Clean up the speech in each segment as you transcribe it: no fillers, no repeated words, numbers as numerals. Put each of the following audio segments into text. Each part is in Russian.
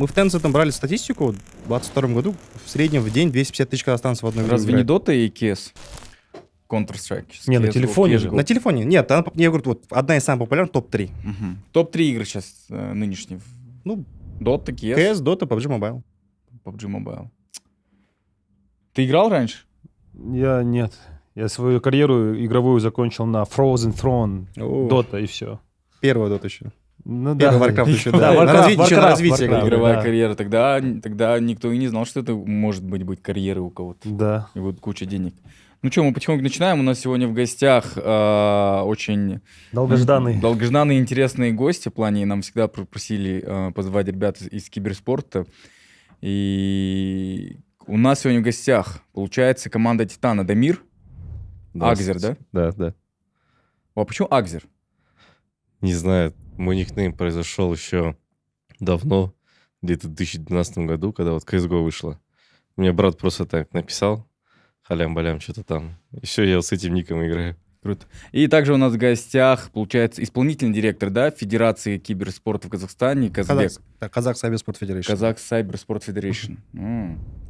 Мы в Tencent брали статистику в 2022 году. В среднем в день 250 тысяч казахстанцев в одной игре Разве не играет. Dota и CS? Counter-Strike. Не, на CSGO, телефоне же. CSGO. На телефоне. Нет, я говорю, вот одна из самых популярных, топ-3. Мгм. Топ-3 игры сейчас нынешние. Ну, Dota, CS, CS, Dota, PUBG Mobile. PUBG Mobile. Ты играл раньше? Я нет. Я свою карьеру игровую закончил на Frozen Throne, О, Dota и все. Первый Dota еще. Ну Первый Warcraft еще, да. Warcraft, На развитие, еще на Warcraft, развитие. Warcraft. Игровая да. карьера. Тогда никто и не знал, что это может быть карьерой у кого-то. Да. И вот куча денег. Ну что, мы потихоньку начинаем. У нас сегодня в гостях очень Долгожданный. интересные гости. В плане нам всегда просили позвать ребят из киберспорта. И у нас сегодня в гостях, получается, команда Титана Дамир. Акзер, да? Да. А почему Акзер? Не знаю, мой никнейм произошел еще давно, где-то в 2012 году, когда вот CSGO вышла. Мне брат просто так написал, халям-балям, что-то там. И все, я вот с этим ником играю. Круто. И также у нас в гостях, получается, исполнительный директор, да, Федерации киберспорта в Казахстане, Казбек. Казах Cybersport Federation. Казах Cybersport Federation.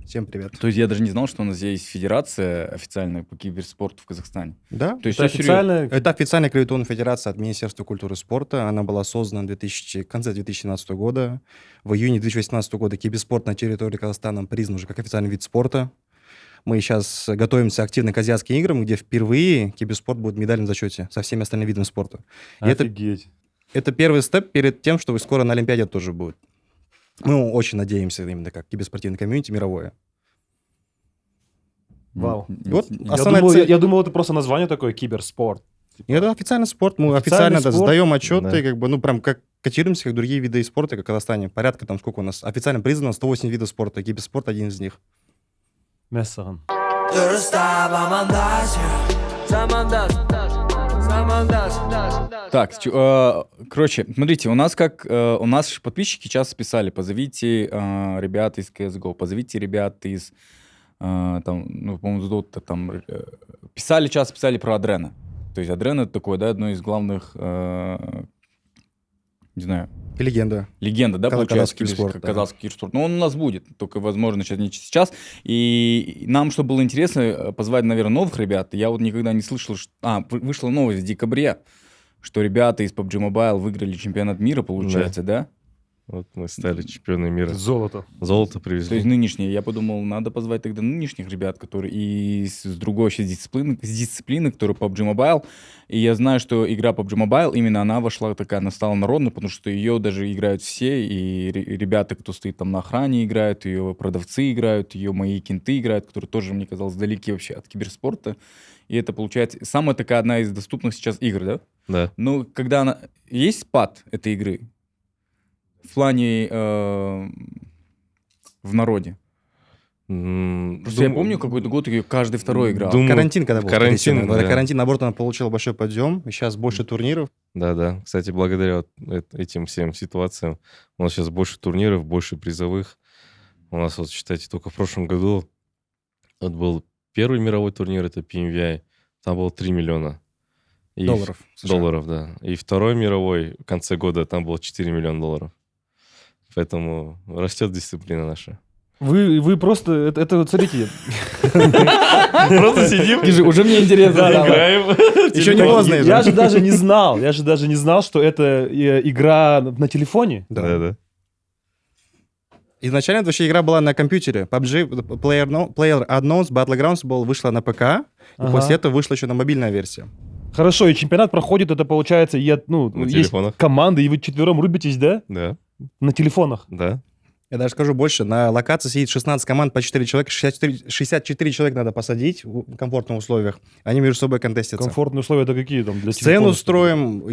Всем привет. То есть я даже не знал, что у нас здесь есть федерация официальная по киберспорту в Казахстане. Да, То есть Это всё серьёзно. официально. это официальная аккредитованная федерация от Министерства культуры и спорта. Она была создана в конце 2017 года. В июне 2018 года киберспорт на территории Казахстана признан уже как официальный вид спорта. Мы сейчас готовимся активно к азиатским играм, где впервые киберспорт будет в медальном зачете со всеми остальными видами спорта. И Офигеть. это первый степ перед тем, что скоро на Олимпиаде тоже будет. Мы очень надеемся именно как киберспортивное комьюнити мировое. Вау. Вот Я- основная цель. Я думал, это просто название такое, киберспорт. И это официальный спорт, мы Официальный официально спорт. сдаем отчеты, Да. как бы, ну, прям как котируемся, как другие виды спорта, как в Казахстане. Порядка там сколько у нас? Официально признано 108 видов спорта, киберспорт один из них. Мәссаған. Так, короче, смотрите, у нас же подписчики часто писали, позовите ребят из CSGO, позовите ребят из, там, ну, по-моему, из Dota, там, часто писали про Адрена. То есть Адрен — это такое, да, одно из главных, не знаю, И легенда. легенда, да, получается, Казахский киберспорт, да. казахский киберспорт. Но он у нас будет, только, возможно, не сейчас. И нам, чтобы было интересно, позвать, наверное, новых ребят. Я вот никогда не слышал, вышла новость в декабре, что ребята из PUBG Mobile выиграли чемпионат мира, получается, да? Вот мы стали чемпионами мира. Золото. Золото То есть привезли. нынешние. Я подумал, надо позвать тогда нынешних ребят, которые и с другой вообще дисциплины, которые PUBG Mobile. И я знаю, что игра PUBG Mobile, именно она она стала народной, потому что ее даже играют все, и ребята, кто стоит там на охране, играют, ее продавцы играют, ее мои кенты играют, которые тоже, мне казалось, далеки вообще от киберспорта. И это, получается, самая такая одна из доступных сейчас игр, да? Да. Ну, когда она... Есть спад этой игры? В плане в народе. Просто я помню, какой-то год ее каждый второй играл. Думаю, Карантин, когда был. карантин, скорее всего. да. Карантин, наоборот, она получила большой подъем. И сейчас больше турниров. Да. Кстати, благодаря вот этим всем ситуациям у нас сейчас больше турниров, больше призовых. У нас, вот, считайте, только в прошлом году вот был первый мировой турнир, это PMVI, там было 3 миллиона. И Долларов. США. Долларов, да. И второй мировой в конце года там было 4 миллиона долларов. Поэтому растет дисциплина наша. Вы просто... Это вот, смотрите. Просто сидим, Уже мне интересно. играем. Еще не поздно. Я же даже не знал, что это игра на телефоне. Да. Изначально вообще игра была на компьютере. PUBG PlayerUnknown's Battlegrounds вышла на ПК, и Ага. после этого вышла еще на мобильная версия. Хорошо, и чемпионат проходит, это получается, На есть телефонах. команды, и вы четвером рубитесь, да? Да. На телефонах. Да. Я даже скажу больше, на локации сидит 16 команд по 4 человека, 64 человека надо посадить в комфортных условиях. Они между собой контестятся. Комфортные условия это какие там для Сцену телефона? строим,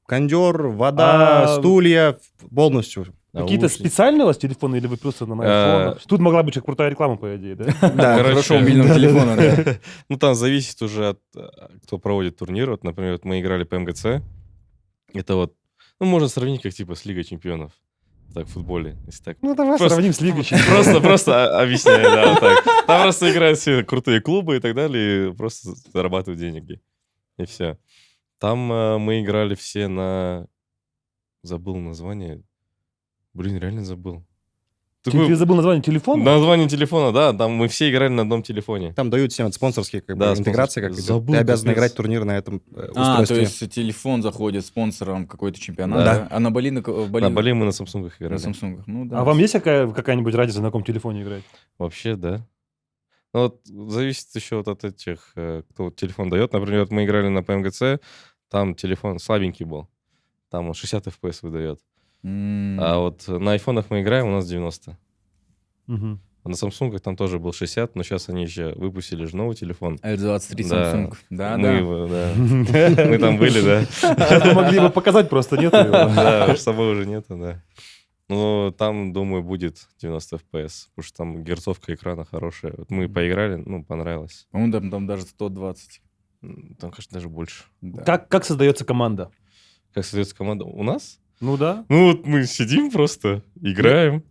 кондер, вода, стулья, полностью. Какие-то специальные у вас телефоны или вы просто на айфонах? Тут могла быть крутая реклама, по идее, да? Да, Короче, Хорошо, мобильного телефона. Да. Ну, там зависит уже от, кто проводит турнир. Вот, например, вот мы играли по МГЦ. Это вот, ну, можно сравнить как типа с Лигой чемпионов. Так, в футболе. Если так. Ну, давай Просто- сравним с Лигой Чемпионов. Просто объясняю, да, вот так. Там просто играют все крутые клубы и так далее, и просто зарабатывают деньги. И все. Там мы играли все на... Забыл название. Блин, реально забыл. Ты забыл название телефона? Название телефона, да, там мы все играли на одном телефоне. Там дают всем спонсорские как бы, Да, интеграции, как спонсорские. идет. Забыл, Ты обязан капец. играть турнир на этом А, то устройстве. есть телефон заходит спонсором какой-то чемпионат, Да. да? А на Бали, На Бали мы на Samsung на играли. Samsung. Ну, да. А вам есть какая-нибудь разница, на каком телефоне играть? Вообще, да. Ну, вот зависит еще вот от этих, кто вот телефон дает. Например, вот мы играли на PMGC, там телефон слабенький был. Там он 60 FPS выдает. А вот на айфонах мы играем, у нас 90. Мгм. А на Samsung там тоже был 60, но сейчас они еще выпустили же новый телефон. R23 Да. Samsung. Да, Мы да. его, да. Мы там были, да. Сейчас бы могли бы показать, просто нету его. Да, с собой уже нету, да. Ну, там, думаю, будет 90 FPS, потому что там герцовка экрана хорошая. Вот мы поиграли, ну, понравилось. По-моему, там даже 120. Там, конечно, даже больше. Да. Как создается команда? Как создается команда? У нас? Ну да. Ну, вот мы сидим просто, играем.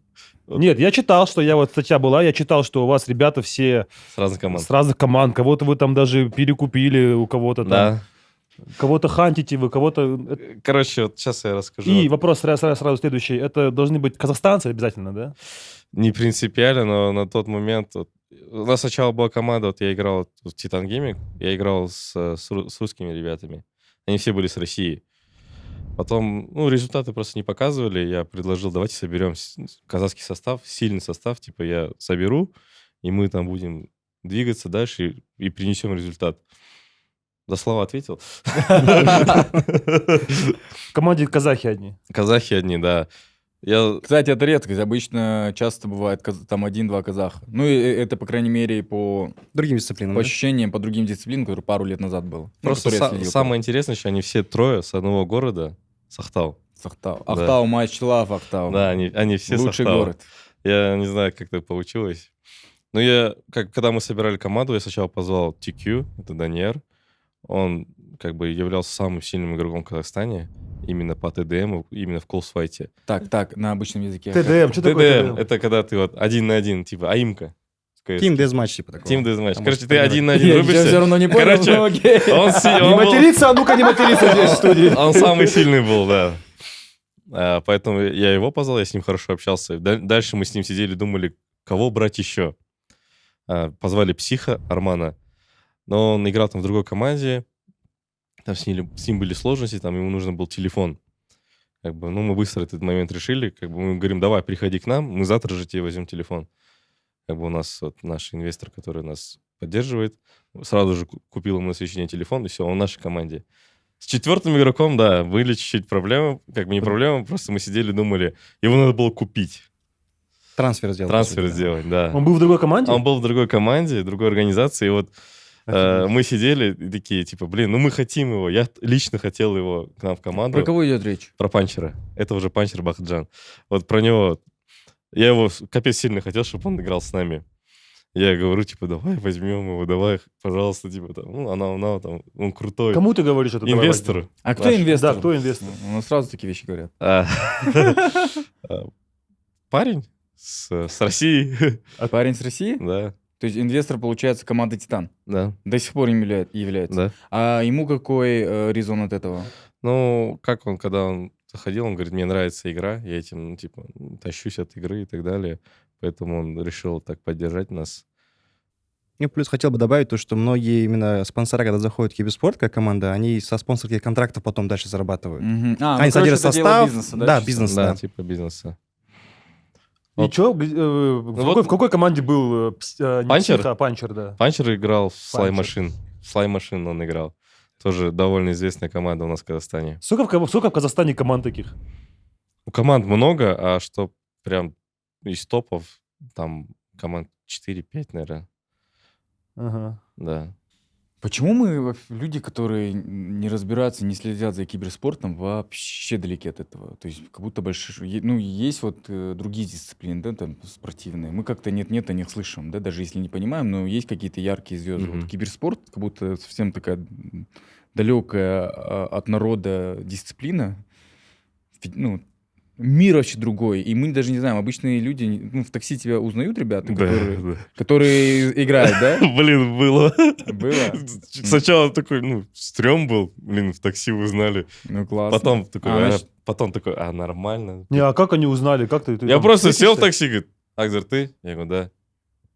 Вот. Нет, я читал, что статья была, я читал, что у вас ребята все С разных команд. с разных команд, кого-то вы там даже перекупили, у кого-то там, Да. кого-то хантите вы, кого-то... Короче, вот сейчас я расскажу. И вопрос сразу следующий, это должны быть казахстанцы обязательно, да? Не принципиально, но на тот момент... Вот, у нас сначала была команда, вот я играл в Titan Gaming, я играл с русскими ребятами. Они все были с России. Потом, ну, результаты просто не показывали. Я предложил, давайте соберем казахский состав, сильный состав. Типа я соберу, и мы там будем двигаться дальше и принесем результат. За слова ответил. В команде казахи одни. Казахи одни, да. Я... Кстати, это редкость. Обычно часто бывает там один-два казаха. Ну, и это, по крайней мере, по Другим дисциплинам. по да? ощущениям, по другим дисциплинам, которые пару лет назад было. Ну, Просто которые я следил. самое интересное, что они все трое с одного города, с Ахтау. С Ахтау. Да. Ахтау, Майчилав, Ахтау. Да, они все с Лучший Ахтау. город. Я не знаю, как так получилось. Но когда мы собирали команду, я сначала позвал TQ, это Даниэр. Он как бы являлся самым сильным игроком в Казахстане именно по ТДМ, именно в коллсфайте. Так, на обычном языке. ТДМ, что такое ТДМ — ТДМ? это когда ты вот один на один, типа аимка. Team Deathmatch типа такого. Team Deathmatch. Там Короче, может ты поиграть. один на один Я рубишься. все равно не понял, Короче, но окей. Не он был- материться, а ну-ка не материться здесь в студии. Он самый сильный был, да. Поэтому я его позвал, я с ним хорошо общался. Дальше мы с ним сидели, думали, кого брать еще. Позвали психа Армана, но он играл там в другой команде. Там с ним были сложности, там ему нужен был телефон. Как бы, ну, мы быстро этот момент решили. Как бы мы говорим, давай, приходи к нам, мы завтра же тебе возьмем телефон. Как бы у нас вот наш инвестор, который нас поддерживает, сразу же купил ему на следующий день телефон, и все, он в нашей команде. С четвертым игроком, да, были чуть-чуть проблемы. Как бы не проблема, просто мы сидели, думали, его надо было купить. Трансфер сделать. Трансфер по сути, да. сделать, да. Он был в другой команде? Он был в другой команде, другой организации, и вот Офигеть. мы сидели и такие, типа, блин, ну мы хотим его. Я лично хотел его к нам в команду. Про кого идет речь? Про панчера. Это уже панчер Бахаджан. Вот про него. Я его капец сильно хотел, чтобы он играл с нами. Я говорю, типа, давай возьмем его, давай, пожалуйста, типа, там, ну, она там, он крутой. Кому ты говоришь это? Давай, Инвестору. А кто Наш. инвестор? Да, кто инвестор? У нас сразу такие вещи говорят. А, Парень с России. Парень с России? Да, То есть инвестор, получается, команда «Титан». да, До сих пор им является. да. А ему какой резон от этого? Ну, как он, когда он заходил, он говорит, мне нравится игра, я этим, ну, типа, тащусь от игры и так далее. Поэтому он решил так поддержать нас. И плюс хотел бы добавить то, что многие именно спонсора, когда заходят в Киберспорт как команда, они со спонсорских контрактов потом дальше зарабатывают. Мгм. А, Они короче, содержат это дело состав. бизнеса, Да, чисто? бизнес, Да, да. типа бизнеса. И Вот. что? вот- В какой команде был не Панчер? Псих, а Панчер, да? Панчер играл в Слай Панчер. Машин. Слай Машин он играл. Тоже довольно известная команда у нас в Казахстане. Сколько в Казахстане команд таких? У команд много, а что прям из топов, там команд 4-5, наверное. Ага. Да. Почему мы, люди, которые не разбираются, не следят за киберспортом, вообще далеки от этого? То есть как будто ну, есть вот другие дисциплины, да, там, спортивные. Мы как-то нет-нет о них слышим, да, даже если не понимаем, но есть какие-то яркие звезды. Мгм. Вот киберспорт как будто совсем такая далекая от народа дисциплина. Ну, мир вообще другой. И мы даже не знаем, обычные люди, ну, в такси тебя узнают ребята, которые играют, да? Блин, было. Было? Сначала такой, ну, стрём был. Блин, в такси узнали. Ну, классно. Потом такой, значит, нормально. Не, а как они узнали? Как ты Я там просто сел в встретишься? такси, говорит, Акзер, ты? Я говорю, да.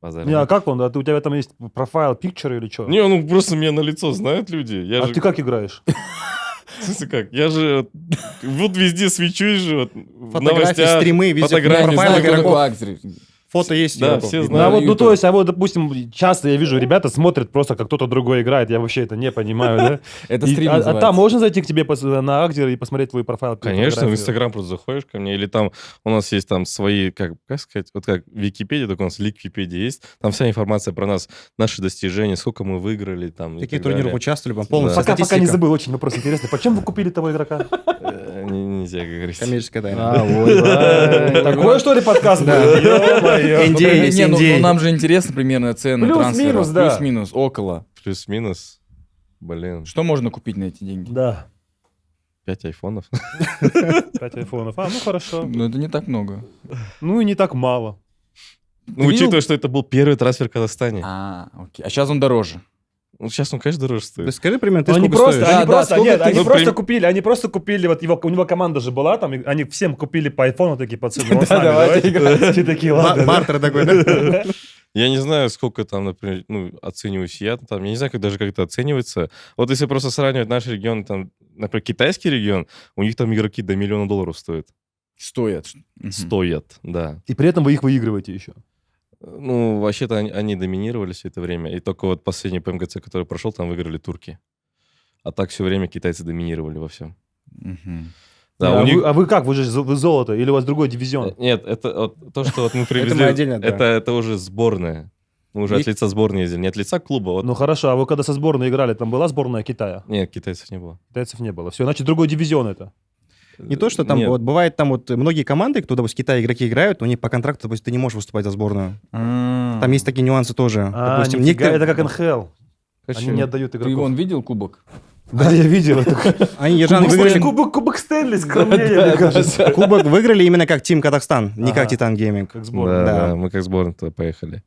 Базар Не, а нет. как он? А у тебя там есть профайл, пикчер или что? Не, ну просто меня на лицо знают люди. Я А же... ты как играешь? В смысле как? Я же вот везде свечусь же. Вот, в Фотографии, новостях, стримы, везде фотографии. Я не профайлы знаю, кто игроков. такой Акзер. Фото есть. Да, игроков все видно. Ну, знают. а вот, ну, YouTube. то есть, а вот, допустим, часто я вижу, ребята смотрят просто, как кто-то другой играет, я вообще это не понимаю, да? Это И- стрим а называется. там можно зайти к тебе на Акдер и посмотреть твой профайл? Конечно, в фотографию? Инстаграм просто заходишь ко мне, или там у нас есть там свои, как сказать, вот как Википедия, только у нас Ликвипедия есть, там вся информация про нас, наши достижения, сколько мы выиграли, там, и Какие так турниры далее. участвовали, там полностью Пока не статистика. забыл, очень вопрос интересный. Почему вы купили того игрока? Нельзя говорить. Коммерческая тайна. А, вот. Такое, что ли, подкаст Да. будет? Ё-моё. NDA есть, Не, ну NDA. нам же интересно примерно цены Плюс-минус, трансфера. да. Плюс-минус, около. Плюс-минус, блин, Что можно купить на эти деньги? Да, 5 айфонов. 5 айфонов. А, ну хорошо. Ну, это не так много. Ну и не так мало. Ну, учитывая, что это был первый трансфер в Казахстане. А, окей. А сейчас он дороже. Ну, сейчас он, конечно, дороже Ты стоит. скажи примерно, ты Они сколько просто, стоишь? Да, они да, просто, сколько нет, ты- они ну, просто при- купили, они просто купили, вот у него команда же была там, и они всем купили по айфону такие пацаны. Вот с нами давайте давайте. Все такие, ладно. Бартер такой, да? Я не знаю, сколько там, например, ну, оцениваюсь я, там, я не знаю, как даже как это оценивается. Вот если просто сравнивать наш регион, там, например, китайский регион, у них там игроки до $1 миллиона стоят. Стоят. Мгм. Стоят, да. И при этом вы их выигрываете еще. Ну, вообще-то они доминировали все это время. И только вот последний ПМГЦ, который прошел, там выиграли турки. А так все время китайцы доминировали во всем. Мгм. Да, у них... А вы как? Вы же вы золото? Или у вас другой дивизион? Нет, это вот то, что вот мы привезли, мы отдельно, да. это уже сборная. Мы уже И- от лица сборной ездили, не от лица клуба. Вот... Ну хорошо, а вы когда со сборной играли, там была сборная Китая? Нет, китайцев не было. Китайцев не было. Все, значит, другой дивизион это. Не то, что там Нет. вот бывает там вот многие команды, кто, допустим, в Китае игроки играют, у них по контракту, допустим, ты не можешь выступать за сборную. А. Там есть такие нюансы тоже. А, Допустим, нифига, некоторые- это как НХЛ. Они Почему? не отдают Ты игроков. вон видел кубок? Да, я видел это. Они ежан выиграли, Кубок Стэнли скромнее, мне кажется. кубок выиграли именно как Тим Казахстан, не Ага. как Титан Гейминг. Как Да, сборная. Да. да, мы как сборная туда поехали.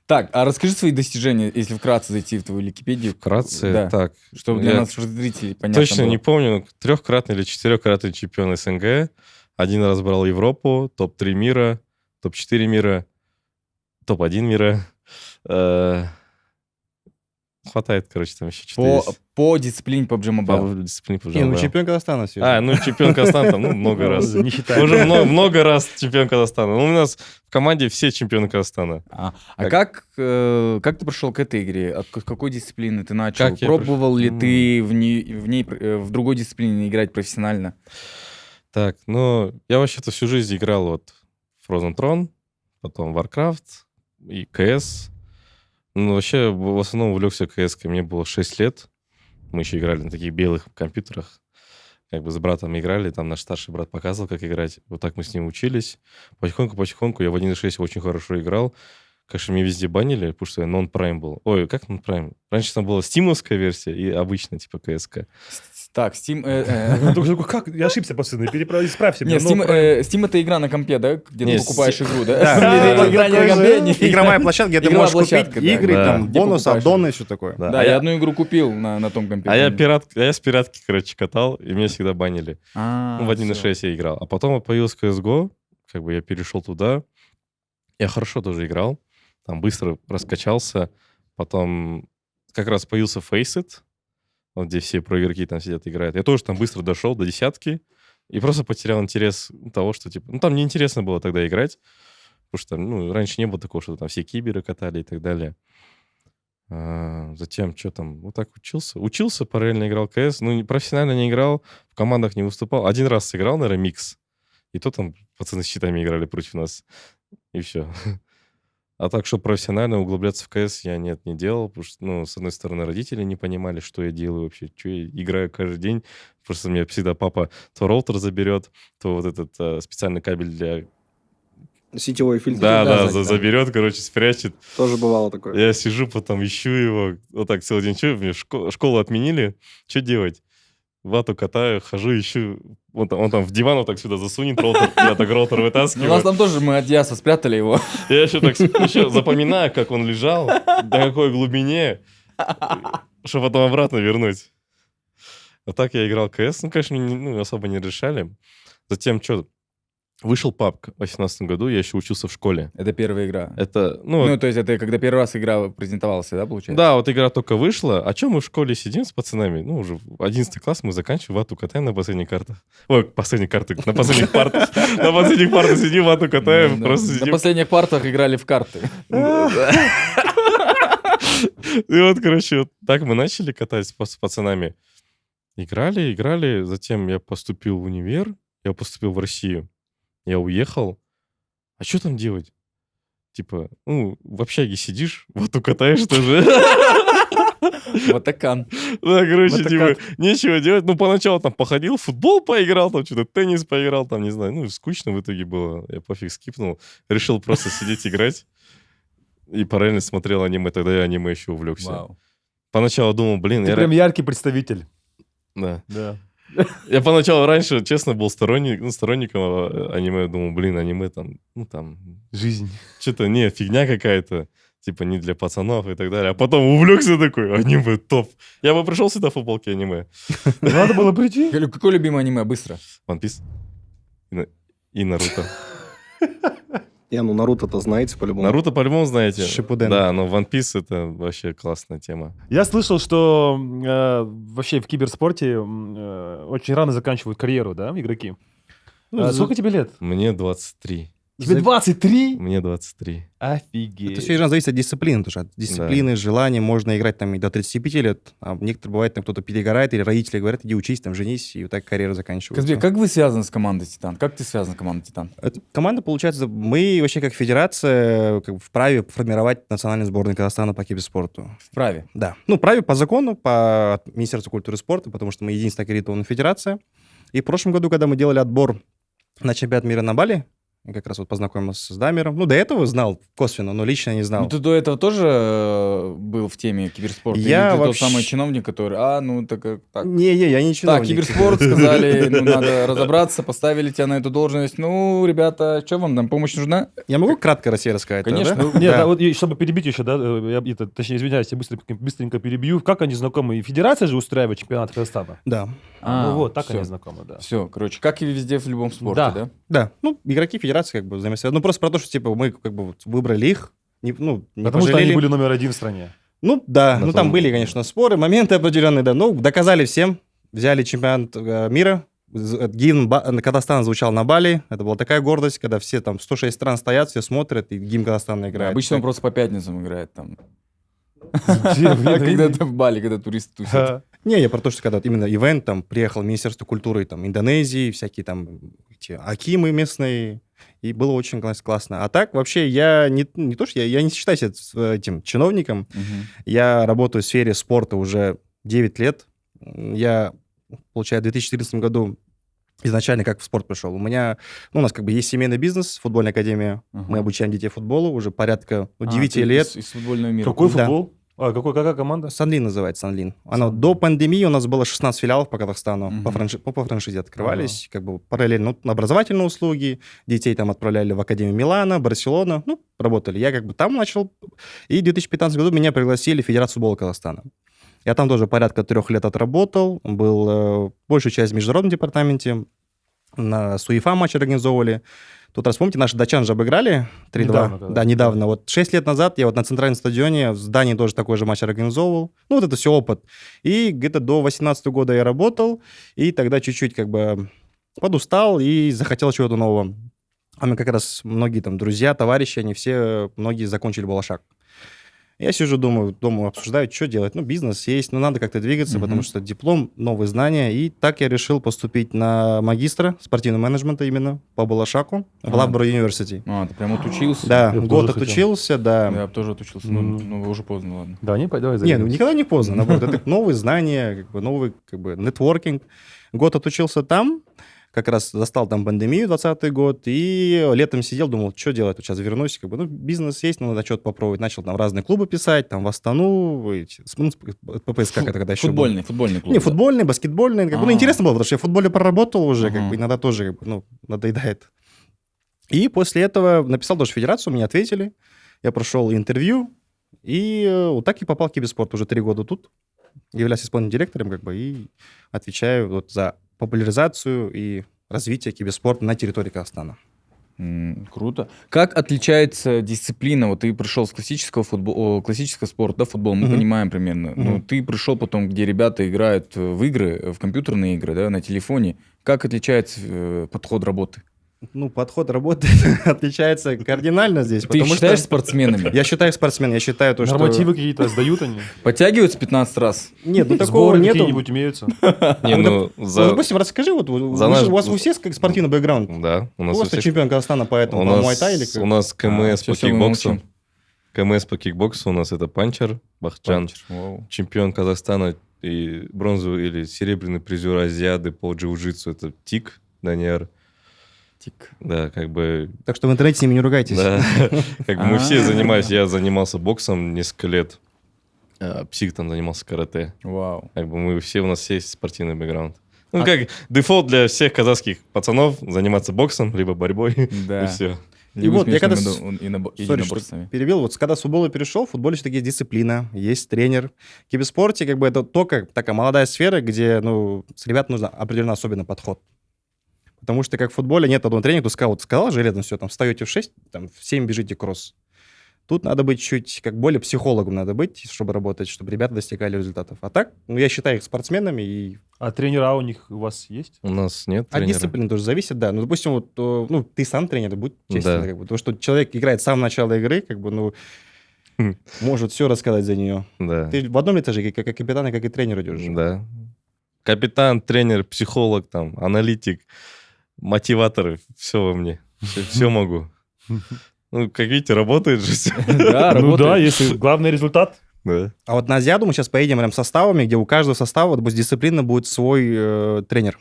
Так, а расскажи свои достижения, если вкратце зайти в твою Википедию. Вкратце, Да. так. Чтобы для я нас зрителей понятно точно было. не помню, 3-кратный или 4-кратный чемпион СНГ. Один раз брал Европу, топ-3 мира, топ-4 мира, топ-1 мира. Хватает, короче, там еще что-то есть. По дисциплине PUBG Mobile. По дисциплине Не, ну PUBG Mobile. чемпион Казахстана все. А, ну чемпион Казахстана там, ну, много раз. Не считаю. Уже много раз чемпион Казахстана. Ну, у нас в команде все чемпионы Казахстана. А Как- как ты пришел к этой игре? С какой дисциплины ты начал? Как я Пробовал ли пришел? ты в другой дисциплине играть профессионально? Так, ну, я вообще-то всю жизнь играл вот в Frozen Throne, потом Warcraft и CS. Ну, вообще, в основном увлекся CS-кой. Мне было 6 лет. Мы еще играли на таких белых компьютерах. Как бы с братом играли. Там наш старший брат показывал, как играть. Вот так мы с ним учились. Потихоньку я в 1.6 очень хорошо играл. Конечно, меня везде банили, потому что я non-prime был. Ой, как non-prime? Раньше там была стимовская версия и обычная, типа CS-ка. Так, Steam... Как? Я ошибся, пацаны, исправьте меня. Нет, Steam это игра на компе, да? Где ты Не, покупаешь игру, да? Да. Игра не на компе, не- Игровая площадка, где ты Игровая можешь купить площадка, да. игры, Да. там, Где бонусы, покупаешь? аддоны и все такое. Да. Да, я одну игру купил на том компе. А я помню. с пиратки, короче, катал, и меня всегда банили. А, Ну, в 1.6 я играл. А потом вот появился CSGO, как бы я перешел туда. Я хорошо тоже играл. Там быстро раскачался. Потом как раз появился Faceit, вот где все проигроки там сидят играют. Я тоже там быстро дошел до 10 и просто потерял интерес того, что типа... Ну, там неинтересно было тогда играть, потому что ну, раньше не было такого, что там все киберы катали и так далее. Затем, что там, вот так учился. Учился, параллельно играл КС. Ну, профессионально не играл, в командах не выступал. Один раз сыграл, наверное, микс. И то там пацаны с щитами играли против нас. И все. А так, что профессионально углубляться в КС я не делал. Потому что, ну, с одной стороны, родители не понимали, что я делаю вообще. Что я играю каждый день. Просто мне всегда папа то роутер заберет, то вот этот специальный кабель для... Сетевой фильтр. Да, заберет, короче, спрячет. Тоже бывало такое. Я сижу, потом ищу его. Вот так целый день. Что, мне школу отменили? Что делать? Вату катаю, хожу, ищу. Он там в диван вот так сюда засунет роутер. Я так роутер Ну, у вытаскиваю. нас там тоже мы от Яса спрятали его. Я еще так еще запоминаю, как он лежал, до какой глубине, чтобы потом обратно вернуть. А так я играл КС. Ну, конечно, мне особо не решали. Затем, что... Вышел PUBG в 2018 году, я еще учился в школе. Это первая игра. Это, Ну, то есть это когда первый раз игра презентовалась, да, получается? да, вот игра только вышла. А чем мы в школе сидим с пацанами? Ну, уже 11 класс мы заканчиваем, вату катаем на последних картах. Ой, последних картах, на последних партах. На последних партах сидим, вату катаем, Да. просто На сидим. последних партах играли в карты. И вот, короче, вот так мы начали катать с пацанами. Играли. Затем я поступил в универ, я поступил в Россию. Я уехал. А что там делать? Типа, ну, в общаге сидишь, вату катаешь тоже. Ватакан. Да, короче, Это типа, как? нечего делать. Ну, поначалу там походил, в футбол поиграл, там что-то теннис поиграл, там, не знаю. Ну, скучно в итоге было. Я пофиг скипнул. Решил просто сидеть играть. И параллельно смотрел аниме. Тогда я аниме еще увлекся. Вау. Поначалу думал, блин, Ты прям яркий представитель. Да. Да. Я поначалу раньше, честно, был сторонником аниме. Думал, блин, аниме там, ну, там, Жизнь. что-то, не, фигня какая-то. Типа, не для пацанов и так далее. А потом увлекся такой, аниме топ. Я бы пришел сюда в футболке аниме. Надо было прийти. Какое любимое аниме? Быстро. One Piece и Наруто. Ну Наруто-то знаете по-любому. Наруто по-любому знаете. Шипуден. Да, но One Piece это вообще классная тема. Я слышал, что вообще в киберспорте очень рано заканчивают карьеру, да, игроки? Сколько тебе лет? Мне 23. Тебе 23? Мне 23. Офигеть. Это все зависит от дисциплины, потому что от дисциплины, желания можно играть там и до 35 лет, а некоторые бывает, там кто-то перегорает, или родители говорят, иди учись, там женись, и вот так карьера заканчивается. Казбек, как вы связаны с командой Титан? Как ты связан с командой Титан? Команда, получается, мы вообще как федерация как бы вправе формировать национальную сборную Казахстана по киберспорту. Вправе. Да. Ну, вправе по закону, по Министерству культуры и спорта, потому что мы единственная аккредитованная федерация. И в прошлом году, когда мы делали отбор на чемпионат мира на Бали, я как раз вот познакомился с Дамером. Ну, до этого знал косвенно, но лично не знал. Ну, ты до этого тоже был в теме киберспорта? Я Или ты вообще- тот самый чиновник, который, так. Не, я не Так, чиновник. киберспорт, сказали, ну, надо разобраться, поставили тебя на эту должность. Ну, ребята, что вам там, помощь нужна? Я могу кратко России рассказать? Конечно. да? Нет, Да. да, вот и чтобы перебить еще, да, точнее, извиняюсь, я быстренько перебью. Как они знакомы? И федерация же устраивает чемпионат Казахстана. Да. Ну вот, так всё. они знакомы, да. Все, короче, как и везде в любом спорте, Да. да? Да. Ну, игроки федерации как бы взаимосвязаны. Ну, просто про то, что типа мы как бы вот выбрали их, не Потому что пожалели. они были номер один в стране. Ну, да. На Ну, там том- были, конечно, споры, моменты определенные, да. Ну, доказали всем. Взяли чемпионат мира. Гимн Казахстана звучал на Бали. Это была такая гордость, когда все там 106 стран стоят, все смотрят, и гимн Казахстана Да, играет. обычно он просто по пятницам играет там. Где? Когда это в Бали, когда туристы тусят. Ха. Не, я про то, что когда вот именно ивент, там, приехал Министерство культуры там, Индонезии, всякие там эти акимы местные, и было очень классно. А так, вообще, я не то, что я не считаю себя этим чиновником, Мгм. я работаю в сфере спорта уже 9 лет. Я, получается, в 2014 году изначально как в спорт пришел. У меня, ну, у нас как бы есть семейный бизнес, футбольная академия. Ага. Мы обучаем детей футболу уже порядка 9 ты лет. Из футбольного мира. Какой Да. футбол? Какая команда? Санлин называется, Санлин. Она до пандемии у нас было 16 филиалов по Казахстану. Мгм. По франшизе открывались. Как бы параллельно ну, образовательные услуги. Детей там отправляли в Академию Милана, Барселона. Ну, работали. Я как бы там начал. И в 2015 году меня пригласили в Федерацию футбола Казахстана. Я там тоже порядка 3 лет отработал. Был большую часть в международном департаменте. На СУЕФА матчи организовывали. Тут раз помните, наши датчан же обыграли 3-2. Недавно, да. Да, недавно. Вот 6 лет назад я вот на центральном стадионе в здании тоже такой же матч организовывал. Ну, вот это все опыт. И где-то до 2018 года я работал, и тогда чуть-чуть как бы подустал и захотел чего-то нового. А у меня как раз многие там друзья, товарищи, они все, многие закончили Балашак. Я сижу, думаю, дома обсуждаю, что делать. Ну, бизнес есть, но надо как-то двигаться, Мгм. потому что диплом, новые знания. И так я решил поступить на магистра спортивного менеджмента именно по Балашаку в Ага. Лабро Университи. Ты прям отучился? Да, Я год тоже хотел. отучился, да. Я бы тоже отучился, но уже поздно, ладно. Да, давай Не, ну займемся. никогда не поздно, наоборот, это новые знания, как бы новый как бы нетворкинг. Год отучился там, как раз застал там пандемию, 2020 год, и летом сидел, думал, что делать, вот сейчас вернусь, как бы, ну, бизнес есть, ну, надо что-то попробовать. Начал там разные клубы писать, там, в Астану, ППС, как это когда еще был. Футбольный клуб. Не, да. футбольный, баскетбольный, как бы, ну, А. интересно было, потому что я в футболе проработал уже, как Ага. бы, иногда тоже, как бы, ну, надоедает. И после этого написал тоже в федерацию, мне ответили, я прошел интервью, и вот так и попал в киберспорт, уже 3 года тут, являюсь исполнительным директором, как бы, и отвечаю вот за популяризацию и развития киберспорта на территории Казахстана. Круто. Как отличается дисциплина? Вот ты пришел с классического футбола, классического спорта, да, футбол, мы понимаем примерно. Но ты пришел потом, где ребята играют в игры, в компьютерные игры, да, на телефоне. Как отличается подход работы? Ну, подход работы отличается кардинально здесь. Ты их потому считаешь что спортсменами? я считаю спортсмен, я считаю то, что... Нормативы какие-то сдают они? Подтягиваются 15 раз? Нет, ну такого Сборы нету. какие-нибудь имеются? Не, Ну, ну, допустим, расскажи, вот за наш- у вас у всех как спортивный бэкграунд. Да, у У нас вас у всех- чемпион Казахстана по этому, у по нас, муай-тай или как? у нас КМС по всё, мы кикбоксу. молчим. КМС по кикбоксу у нас это Панчер Бахчан, Панчер, вау. чемпион Казахстана и бронзовый или серебряный призер Азиады по джиу-джитсу это Тик Даниэр. Тик. Да, как бы, Так что в интернете с ними не ругайтесь. да, как бы мы все А. занимались, я занимался боксом несколько лет, Псих там занимался карате. Вау. Как бы мы все, у нас все есть спортивный бэкграунд. Ну, как дефолт для всех казахских пацанов заниматься боксом, либо борьбой, Да. и все. И вот я когда Сори, что единоборствами. перебил. Вот когда с футбола перешел, в футболе все-таки есть дисциплина, есть тренер. В киберспорте как бы это только такая молодая сфера, где, ну, с ребят нужно определенно особенный подход. Потому что как в футболе нет одного тренера, кто сказал, вот сказал железно, все, там, встаете в 6, там, в 7 бежите кросс. Тут надо быть чуть как более психологом надо быть, чтобы работать, чтобы ребята достигали результатов. А так, ну, я считаю их спортсменами, и А тренера у них у вас есть? У нас нет от тренера. дисциплины тоже зависит, да. Ну, допустим, вот, ну, ты сам тренер, будь честен, Да. как бы. То, что человек играет с самого начала игры, как бы, ну, может все рассказать за нее. Да. Ты в одном этаже, как и капитан, и как и тренер идешь. же. Да. Капитан, тренер, психолог, там, аналитик, мотиватор, все во мне. Все могу. Ну, как видите, работает же все. Да, Ну да, работает. если главный результат. Да. А вот на Азиаду мы сейчас поедем прям составами, где у каждого состава, вот, дисциплины будет свой тренер.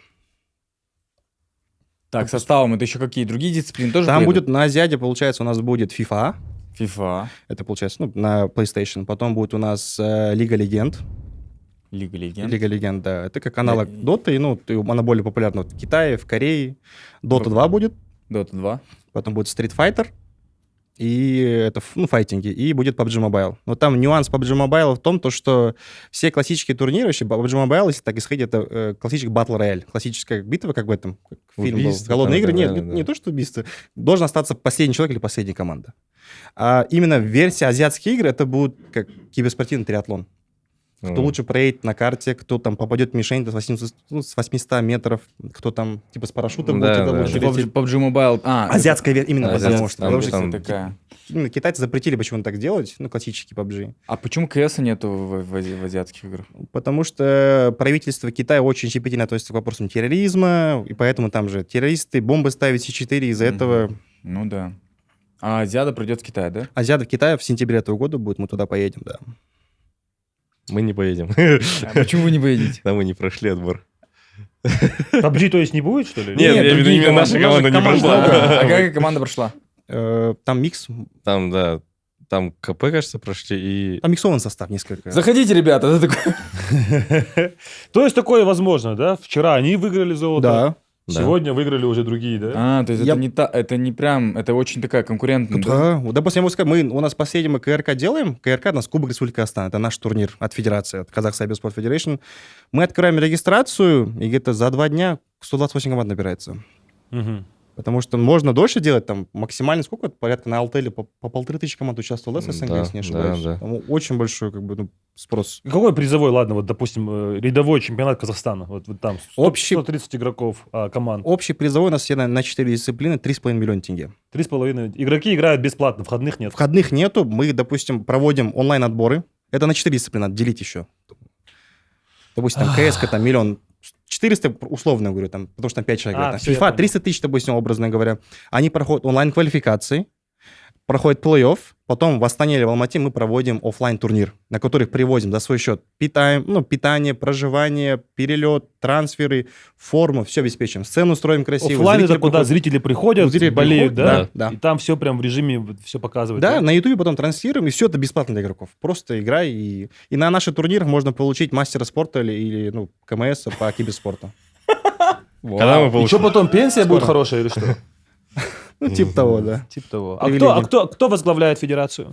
Так, составом это еще какие другие дисциплины тоже Там поедут? будет на Азиаде, получается, у нас будет FIFA, FIFA, это получается, ну, на PlayStation. Потом будет у нас Лига Легенд. Лига Легенд. Лига Легенд, да. Это как аналог Да. Доты, и, ну, она более популярна в Китае, в Корее. Дота 2 будет. Dota 2. Потом будет Street Fighter, и это, ну, файтинги, и будет PUBG Mobile. Но там нюанс PUBG Mobile в том, то, что все классические турниры, вообще PUBG Mobile, если так исходить, это классический Battle Royale, классическая битва, как в этом как фильм был. Убийство «Голодные там, игры». Нет, да, не, да. не то, что убийство. Должен остаться последний человек или последняя команда. А именно версия азиатских игр, это будет как киберспортивный триатлон. Кто лучше проедет на карте, кто там попадет в мишень с 800 метров, кто там типа с парашютом Да, будет, это да, лучше да. лететь. PUBG Mobile. Азиатская версия, именно Азиатская, потому что. там- Потому что там- такая. именно китайцы запретили почему-то так делать, ну, классический PUBG. А почему КС нету в азиатских играх? Потому что правительство Китая очень щепетильно относится к вопросам терроризма, и поэтому там же террористы, бомбы ставят С4, из-за этого Ну да. А Азиада придет в Китай, да? Азиада в Китае в сентябре этого года будет, мы туда поедем, да. Мы не поедем. А почему вы не поедете? Да, мы не прошли отбор. PUBG, то есть, не будет, что ли? Нет, я имею в виду, другие именно наша команды. команда не А прошла. какая команда прошла? Там микс, Там, да, там КП, кажется, прошли и... там миксованный состав несколько. Заходите, ребята. Это такой- То есть такое возможно, да? Вчера они выиграли золото, Да. Да. сегодня выиграли уже другие, да? А, то есть Я- это не прям, это очень такая конкурентная. да? Да, вот, допустим, я могу сказать, у нас последний мы КРК делаем. КРК у нас Кубок Республики Казахстан. Это наш турнир от Федерации, от Казах Cybersport Federation. Мы открываем регистрацию, и где-то за 2 дня 128 команд набирается. Мгм. Потому что можно дольше делать, там максимально сколько? Порядка на Алтеле по 1500 команд участвовало, да, с СНГ, Да, если не ошибаюсь. да. Там очень большой как бы, ну, спрос. Какой призовой, ладно, вот, допустим, рядовой чемпионат Казахстана, вот там Общий- 130 игроков, команд, Общий призовой у нас все на 4 дисциплины 3,5 миллиона тенге. 3,5. Игроки играют бесплатно, входных нет. Входных нету, мы, допустим, проводим онлайн-отборы. Это на 4 дисциплины, надо делить еще. Допустим, там КС, там 1 400 000, условно говорю, там, потому что там 5 человек. А, играет. всё, я FIFA понял. 300 000, допустим, образно говоря. Они проходят онлайн-квалификации, проходит плей-офф, потом в Астане или в Алмате мы проводим оффлайн турнир, на которых привозим за свой счет питание, проживание, перелет, трансферы, форму, все обеспечим. Сцену строим красиво. Оффлайн это зрители куда приходят. зрители приходят, Зрители болеют, приходят, да? да. И там все прям в режиме все показывают. Да, на Ютубе потом транслируем, и все это бесплатно для игроков. Просто играй, и на наших турнирах можно получить мастера спорта или ну, КМС по киберспорту. Когда мы И что получили... потом, пенсия будет Скоро. хорошая или что? Ну, типа того, да. Типа того. А Привилегии. кто возглавляет федерацию?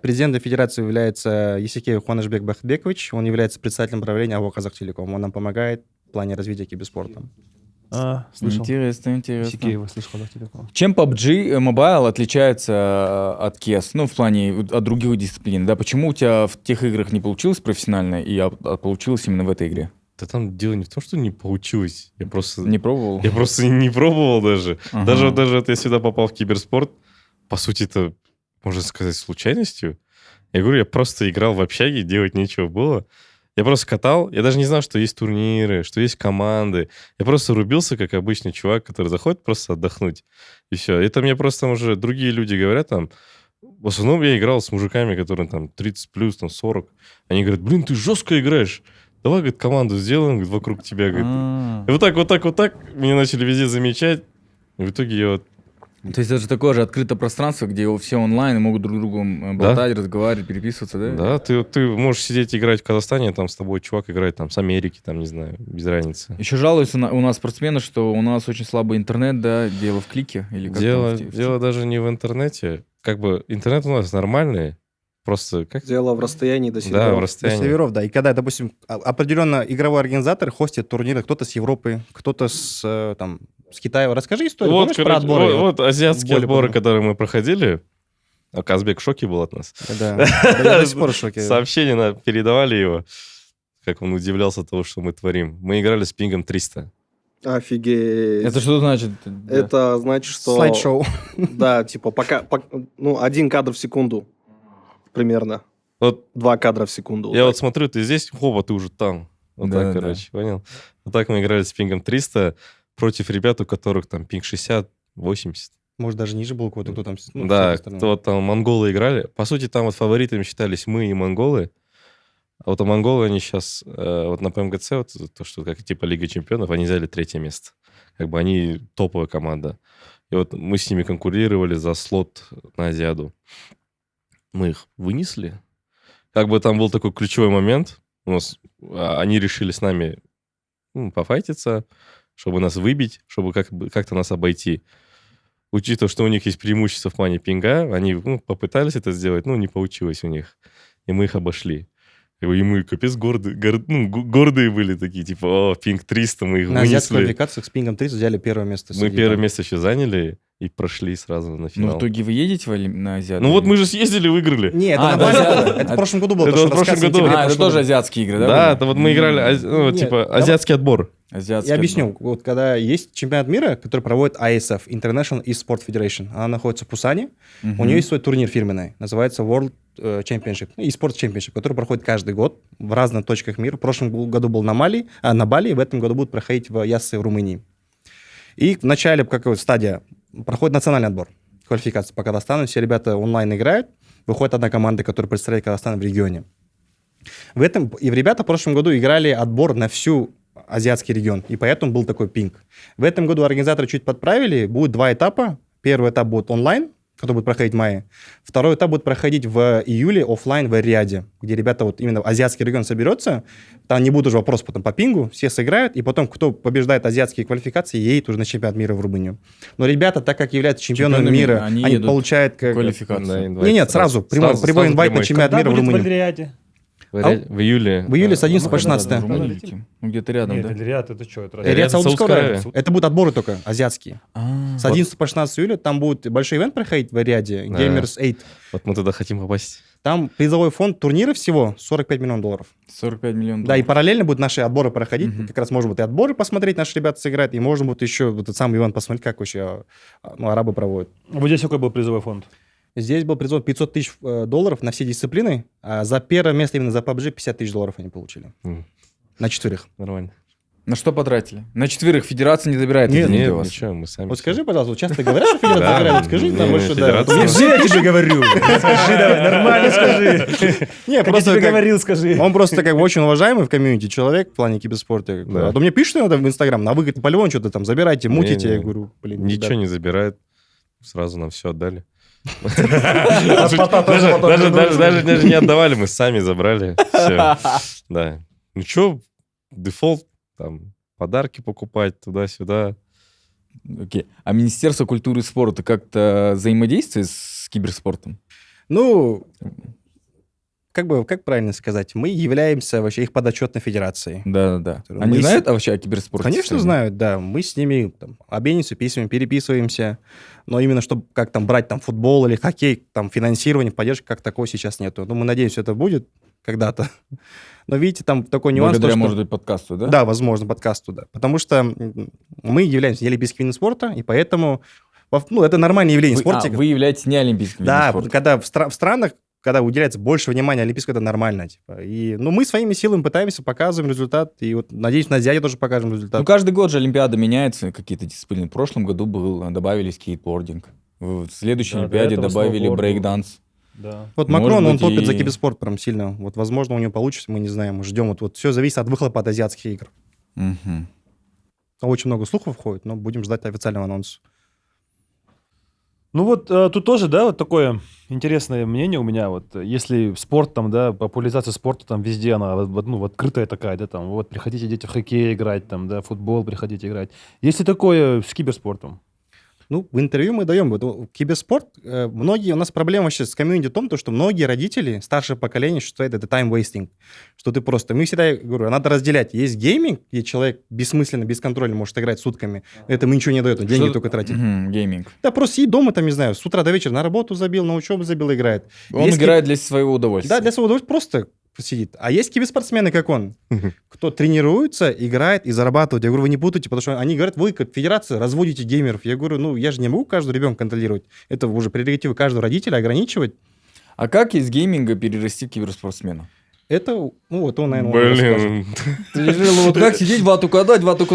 Президентом федерации является Есекеев Хуанышбек Бахтбекович. Он является председателем правления АО «Казахтелеком». Он нам помогает в плане развития киберспорта. Слышал. Интересно, интересно. Сикеева слышал, да, такого. Чем PUBG Mobile отличается от CES? Ну, в плане от других дисциплин, да? Почему у тебя в тех играх не получилось профессионально, а получилось именно в этой игре? Да там дело не в том, что не получилось. Я просто Не пробовал? не пробовал даже. Ага. Даже вот я сюда попал в киберспорт, по сути, это, можно сказать, случайностью. Я говорю, я просто играл в общаге, делать нечего было. Я просто катал, я даже не знал, что есть турниры, что есть команды. Я просто рубился, как обычный чувак, который заходит просто отдохнуть. И все. Это мне просто там уже другие люди говорят там. В основном я играл с мужиками, которые там 30 плюс, там 40. Они говорят, блин, ты жестко играешь. Давай, говорит, команду сделаем говорит, вокруг тебя. Говорит. А. И вот так меня начали везде замечать. И в итоге я вот... То есть это же такое же открытое пространство, где все онлайн и могут друг с другом болтать, разговаривать, переписываться, да? Да, ты можешь сидеть играть в Казахстане, там с тобой чувак играет там с Америки, там, не знаю, без разницы. Еще жалуются у нас спортсмены, что у нас очень слабый интернет, да, дело в клике? Или как Дело, там, дело даже не в интернете. Как бы интернет у нас нормальный, просто как... Дело в расстоянии до Да, серверов. в До расстоянии. серверов, да. И когда, допустим, определенно игровой организатор хостит турниры, кто-то с Европы, кто-то с Китая. Расскажи историю, Вот, помнишь, про короче, отборы? вот азиатские более отборы, подробно. которые мы проходили. А Казбек в шоке был от нас. Да, я до сих пор в шоке. Сообщение передавали его, как он удивлялся того, что мы творим. Мы играли с пингом 300. Офигеть. Это что значит? Да. Это значит, что... Слайд-шоу. Да, типа, ну, 1 кадр в секунду примерно. Вот 2 кадра в секунду. я вот смотрю, ты здесь, хоба, ты уже там. Вот Да, так, да. короче, понял? Вот так мы играли с пингом 300 против ребят, у которых там пинг 60, 80. Может, даже ниже был какой-то, кто там... ну, с Да, этой стороны. вот там монголы играли. По сути, там вот фаворитами считались мы и монголы. А вот монголы, они сейчас, вот на ПМГЦ, вот то, что как типа Лига Чемпионов, они взяли 3-е место. Как бы они топовая команда. И вот мы с ними конкурировали за слот на Азиаду. Мы их вынесли. Как бы там был такой ключевой момент. У нас, они решили с нами пофайтиться, чтобы нас выбить, чтобы как-то нас обойти. Учитывая, что у них есть преимущество в плане пинга, они попытались это сделать, но не получилось у них. И мы их обошли. И мы капец гордые были такие, типа, о, пинг 300, мы их На азиатских вынесли. квалификациях с пингом 30 взяли первое место. Мы среди первое там. место еще заняли и прошли сразу на Ну, финал. в итоге вы едете на Азиат? Ну вот мы же съездили, выиграли. Не, это А, на да, Бали да. было. Это в прошлом году было. Это то, в что прошлом рассказывал в году. сентябре А, это прошлого тоже года. азиатские игры, да? Да, были? это вот мы играли, Нет, типа, давай. азиатский отбор. Азиатский Я отбор. объясню. Вот когда есть чемпионат мира, который проводит ISF, International eSport Federation, она находится в Пусане, у нее есть свой турнир фирменный, называется World Championship, eSports Championship, который проходит каждый год в разных точках мира. В прошлом году был на Бали, в этом году будет проходить в Яссе в Румынии. И в начале, какой стадия, проходит национальный отбор, квалификация по Казахстану, все ребята онлайн играют, выходит одна команда, которая представляет Казахстан в регионе. Ребята в прошлом году играли отбор на всю азиатский регион, и поэтому был такой пинг. В этом году организаторы чуть подправили, будет 2 этапа. Первый этап будет онлайн, который будет проходить в мае. Второй этап будет проходить в июле офлайн в Эр-Рияде, где ребята вот именно азиатский регион соберется. Там не будет уже вопрос потом по пингу, все сыграют, и потом, кто побеждает азиатские квалификации, едет уже на чемпионат мира в Румынию. Но ребята, так как являются чемпионами мира, они они едут получают как... квалификацию. Нет, сразу, прямой инвайт на чемпионат мира в Румынию. В июле. В июле с 11 по Да, 16. в Румынию летим. Ну, где-то рядом, Нет, да? Эль-Рияд, это что? Это Эль-Рияд Рияд, Саудовская Саудовская Аравия. Аравия. Это будут отборы только азиатские. А, С 11 по 16 июля там будет большой ивент проходить в Эр-Рияде, Да. Gamers 8. Вот мы туда хотим попасть. Там призовой фонд турнира всего 45 миллионов долларов. 45 миллионов Да, и долларов. параллельно будут наши отборы проходить. Мгм. Как раз можно будет и отборы посмотреть, наши ребята сыграть, и можно будет еще вот этот самый ивент посмотреть, как вообще арабы проводят. Вот здесь какой был призовой фонд? Здесь был призов 500 тысяч долларов на все дисциплины, а за первое место именно за PUBG 50 тысяч долларов они получили. М, На четверых. Нормально. На что потратили? На четверых федерация не забирает Нет, эти деньги Нет, у вас. ничего, мы сами. Вот всё. скажи, пожалуйста, вот часто говорят, что федерация Да. забирает, вот скажи Не, там не, больше, да. федерация- Вот Скажи, я тебе говорю. Скажи давай, нормально скажи. Не, Как я просто тебе как- говорил, скажи. Он просто как бы очень уважаемый в комьюнити человек в плане киберспорта. Да. А то мне пишут иногда в Инстаграм, а вы, говорит, по-любому что-то там забирайте, мутите. Не-не. Я говорю, блин, Ничего ребят. не забирает. Сразу нам все отдали. Потом Даже не отдавали, мы сами забрали. Всё. Да. Ну что, дефолт, там, подарки покупать туда-сюда. Окей. А Министерство культуры и спорта как-то взаимодействует с киберспортом? Ну, как правильно сказать, мы являемся вообще их подотчетной федерацией. Да-да-да. Которые Они мы знают вообще о киберспорте? Конечно, стране? знают, да. Мы с ними там, обмениваемся письмами, переписываемся. Но именно чтобы как там брать там футбол или хоккей, там финансирование, поддержки, как такого сейчас нету. Ну, мы надеемся, это будет когда-то. Но видите, там такой нюанс. Благодаря, то, что... может быть, подкасту, да? Да, возможно, подкасту, да. Потому что мы являемся неолимпийским видом спорта, и поэтому ну, это нормальное явление в спорте. Вы являетесь неолимпийским видом Да, спорта. когда в странах, когда уделяется больше внимания олимпийскому, это нормально. Типа. И, ну, мы своими силами пытаемся, показываем результат. И вот, надеюсь, на Азиаде тоже покажем результат. Ну, каждый год же Олимпиада меняется, какие-то дисциплины. В прошлом году добавили скейтбординг. В следующей Да, до Олимпиаде этого добавили сноуборд был. брейкданс. Да. Вот Может Макрон, он быть, топит за и- киберспорт прям сильно. Вот, возможно, у него получится, мы не знаем. Мы ждем. Вот все зависит от выхлопа от азиатских игр. Мгм. Очень много слухов ходит, но будем ждать официального анонса. Ну вот тут тоже, да, вот такое интересное мнение у меня. Вот если спорт там, да, популяризация спорта там везде, она ну, открытая такая, да, там, вот приходите, дети, в хоккей играть, там, да, в футбол приходите играть. Есть ли такое с киберспортом? Ну, в интервью мы даем. Вот, киберспорт, многие, у нас проблема вообще с комьюнити в том, то, что многие родители, старшее поколение, считают это time-wasting. Что ты просто... Мы всегда говорю, надо разделять. Есть гейминг, где человек бессмысленно, бесконтрольно может играть сутками. Это ему ничего не дает, он деньги Что- только тратит. Мгм, гейминг. Да, просто сидит дома, там, не знаю, с утра до вечера на работу забил, на учебу забил, играет. Он Есть играет для своего удовольствия. Да, для своего удовольствия просто сидит. А есть киберспортсмены, как он, кто тренируется, играет и зарабатывает. Я говорю, вы не путайте, потому что они говорят, вы, как федерация, разводите геймеров. Я говорю, ну, я же не могу каждого ребенка контролировать. Это уже прерогатива каждого родителя ограничивать. А как из гейминга перерасти к киберспортсмену? Это, ну, вот он, наверное, вам расскажет. Блин. Ты решил, вот как сидеть, вату кидать, и потом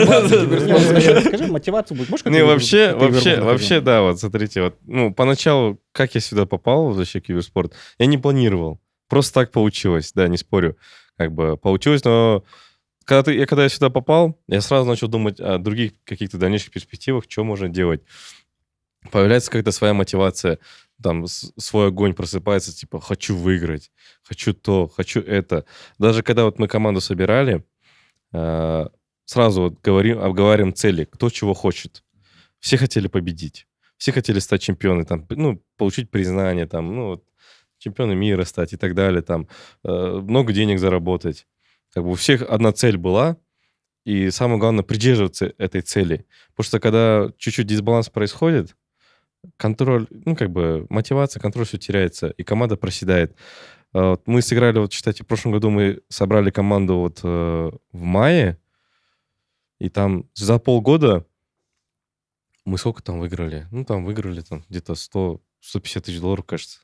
бац, Не, киберспортсмен. Скажи, мотивацию будет. Можешь Не, как-то вообще, какую-то игру проходил? вообще, да, вот смотрите, вот, ну, поначалу, как я сюда попал, вообще, в киберспорт, я не планировал. Просто так получилось, да, не спорю. Как бы получилось, но когда я сюда попал, я сразу начал думать о других каких-то дальнейших перспективах, что можно делать. Появляется какая-то своя мотивация, там, свой огонь просыпается, типа, хочу выиграть, хочу то, хочу это. Даже когда вот мы команду собирали, сразу вот обговариваем цели, кто чего хочет. Все хотели победить, все хотели стать чемпионами, там, ну, получить признание, там, ну, вот, чемпионы мира стать и так далее, там, много денег заработать. Как бы у всех одна цель была, и самое главное придерживаться этой цели. Потому что когда чуть-чуть дисбаланс происходит, контроль, ну, как бы мотивация, контроль, все теряется, и команда проседает. Вот мы сыграли, вот, считайте, в прошлом году мы собрали команду вот в мае, и там за полгода мы сколько там выиграли? Ну, там выиграли там где-то 100-150 тысяч долларов, кажется.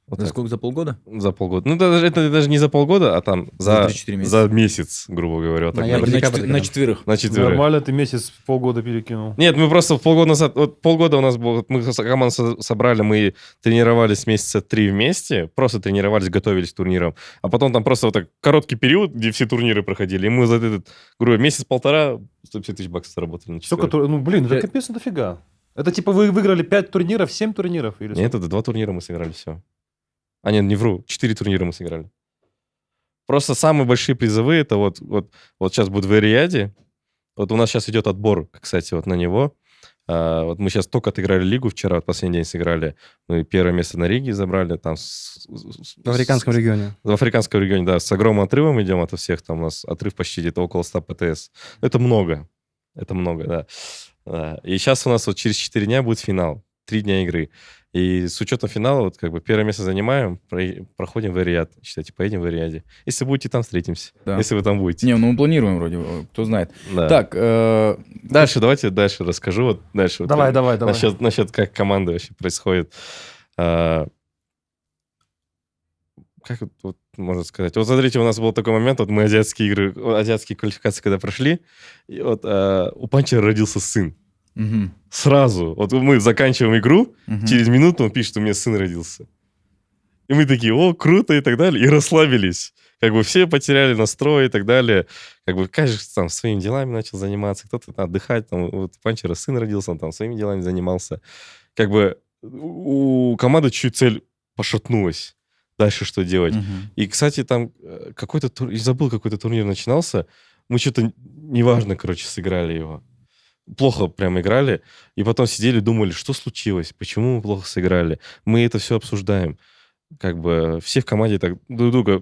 Вот За так. сколько, за полгода? За полгода. Ну, это даже не за полгода, а там За за 3-4 месяца. за месяц, грубо говоря. Вот так, Ноябрь, на- декабрь. На четверых. на четверых. Нормально, ты месяц, полгода перекинул. Нет, мы просто полгода назад, вот полгода у нас было, вот мы команду собрали, мы тренировались месяца 3 вместе, просто тренировались, готовились к турнирам, а потом там просто вот так короткий период, где все турниры проходили, и мы за этот, говорю, месяц-полтора 150 тысяч баксов заработали на Сколько четверых. ну, блин, это Я- капец, это дофига. Это типа вы выиграли 5 турниров, 7 турниров? Или Нет, это 2 турнира мы сыграли, все. А нет, не вру, 4 турнира мы сыграли. Просто самые большие призовые, это вот сейчас будет в Эриаде. Вот у нас сейчас идет отбор, кстати, вот на него. Вот мы сейчас только отыграли лигу, вчера вот последний день сыграли. Мы первое место на Риге забрали. Там В африканском регионе. В африканском регионе, да, с огромным отрывом идем от всех. Там у нас отрыв почти где-то около 100 ПТС. Это много, да. Да. И сейчас у нас вот через 4 дня будет финал. 3 дня игры. И с учетом финала, вот как бы первое место занимаем, проходим в Эриад. Считайте, поедем в Эриаде. Если будете, там встретимся. Да. Если вы там будете. Не, ну мы планируем вроде, кто знает. Да. Так, Давайте дальше расскажу. Вот дальше. Вот, Давай. Насчет как команда вообще происходит. Как вот можно сказать? Вот смотрите, у нас был такой момент, вот мы азиатские квалификации когда прошли, и вот у Панчера родился сын. мгм, Сразу. Вот мы заканчиваем игру, мгм. через минуту он пишет, что у меня сын родился. И мы такие, о, круто и так далее, и расслабились. Как бы все потеряли настрой и так далее. Как бы каждый там своими делами начал заниматься, кто-то отдыхать. Там, вот у Панчера сын родился, он там своими делами занимался. Как бы у команды чуть цель пошатнулась. Дальше что делать? Мгм. И, кстати, там какой-то забыл, какой-то турнир начинался. Мы что-то неважно, короче, сыграли его. Плохо прям играли. И потом сидели, думали, что случилось, почему мы плохо сыграли. Мы это все обсуждаем. как бы все в команде так друг друга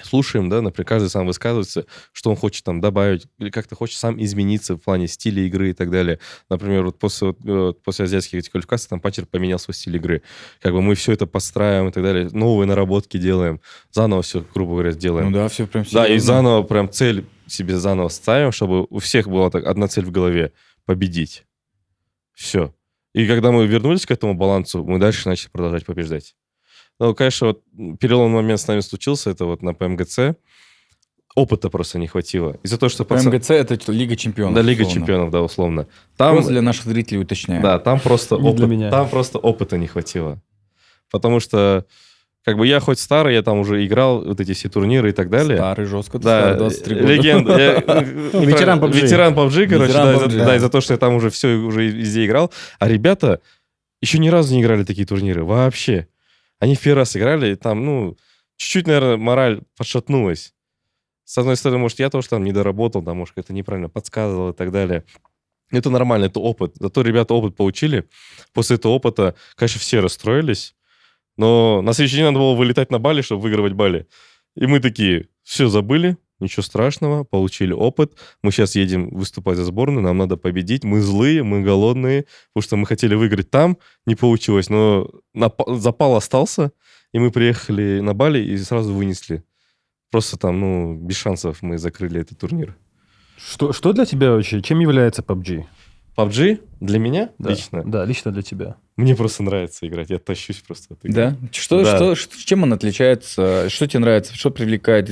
слушаем, да, например, каждый сам высказывается, что он хочет там добавить, или как-то хочет сам измениться в плане стиля игры и так далее. Например, вот после азиатских этих квалификаций там Пачер поменял свой стиль игры. Как бы мы все это подстраиваем и так далее, новые наработки делаем, заново все, грубо говоря, делаем. Ну да, все прям Да, и серьезно. заново прям цель себе заново ставим, чтобы у всех была так одна цель в голове — победить. Все. И когда мы вернулись к этому балансу, мы дальше начали продолжать побеждать. Ну, конечно, вот переломный момент с нами случился, это вот на ПМГЦ. Опыта просто не хватило. Из-за того, что... ПМГЦ — это что, Лига чемпионов. Да, Лига условно. чемпионов, да, условно. Там, Просто для наших зрителей уточняю. да, там просто Не для опыт, меня. там просто опыта не хватило. Потому что, как бы, я хоть старый, я там уже играл вот эти все турниры и так далее. Старый, жестко, ты Да, старый, 23 года. легенда. Ветеран PUBG. Ветеран PUBG, короче, Ветеран да, PUBG. да, из-за того, что я там уже все, уже везде играл. А ребята еще ни разу не играли такие турниры, вообще. Они в первый раз играли, и там, ну, чуть-чуть, наверное, мораль подшатнулась. С одной стороны, может, я тоже там не доработал, там, может, как-то неправильно подсказывал и так далее. Это нормально, это опыт. Зато ребята опыт получили. После этого опыта, конечно, все расстроились. Но на следующий день надо было вылетать на Бали, чтобы выигрывать Бали. И мы такие, все забыли, ничего страшного, получили опыт. Мы сейчас едем выступать за сборную, нам надо победить. Мы злые, мы голодные, потому что мы хотели выиграть там, не получилось. Но запал остался, и мы приехали на Бали и сразу вынесли. Просто там, ну, без шансов мы закрыли этот турнир. Что для тебя вообще? Чем является PUBG? PUBG для меня Да. лично, Да, лично для тебя. мне просто нравится играть. Я тащусь просто от игры. Да? Да. Чем он отличается? Что тебе нравится? Что привлекает?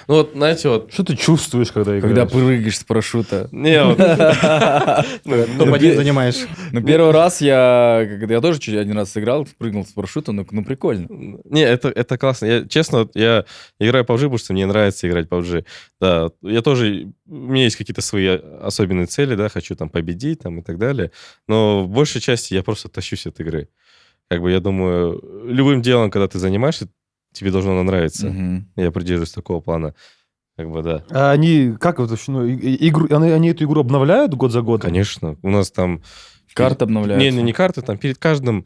Ну вот, знаете, вот... Что ты чувствуешь, когда Когда играешь? прыгаешь с парашюта? Не, вот... Топ-1 занимаешь. Ну, первый раз я тоже чуть один раз сыграл, прыгнул с парашюта, ну прикольно. Не, это классно. Я, честно, вот я играю PUBG, потому что мне нравится играть PUBG. Да, я тоже... У меня есть какие-то свои особенные цели, да, хочу там победить там и так далее. Но в большей части я просто тащусь от игры. Как бы я думаю, любым делом, когда ты занимаешься, тебе должно оно нравиться. Мгм. Я придерживаюсь такого плана. Как бы, да. А они, как вот, ну, игру, они эту игру обновляют год за годом? Конечно. У нас там... Карты обновляются. Не карты, там перед каждым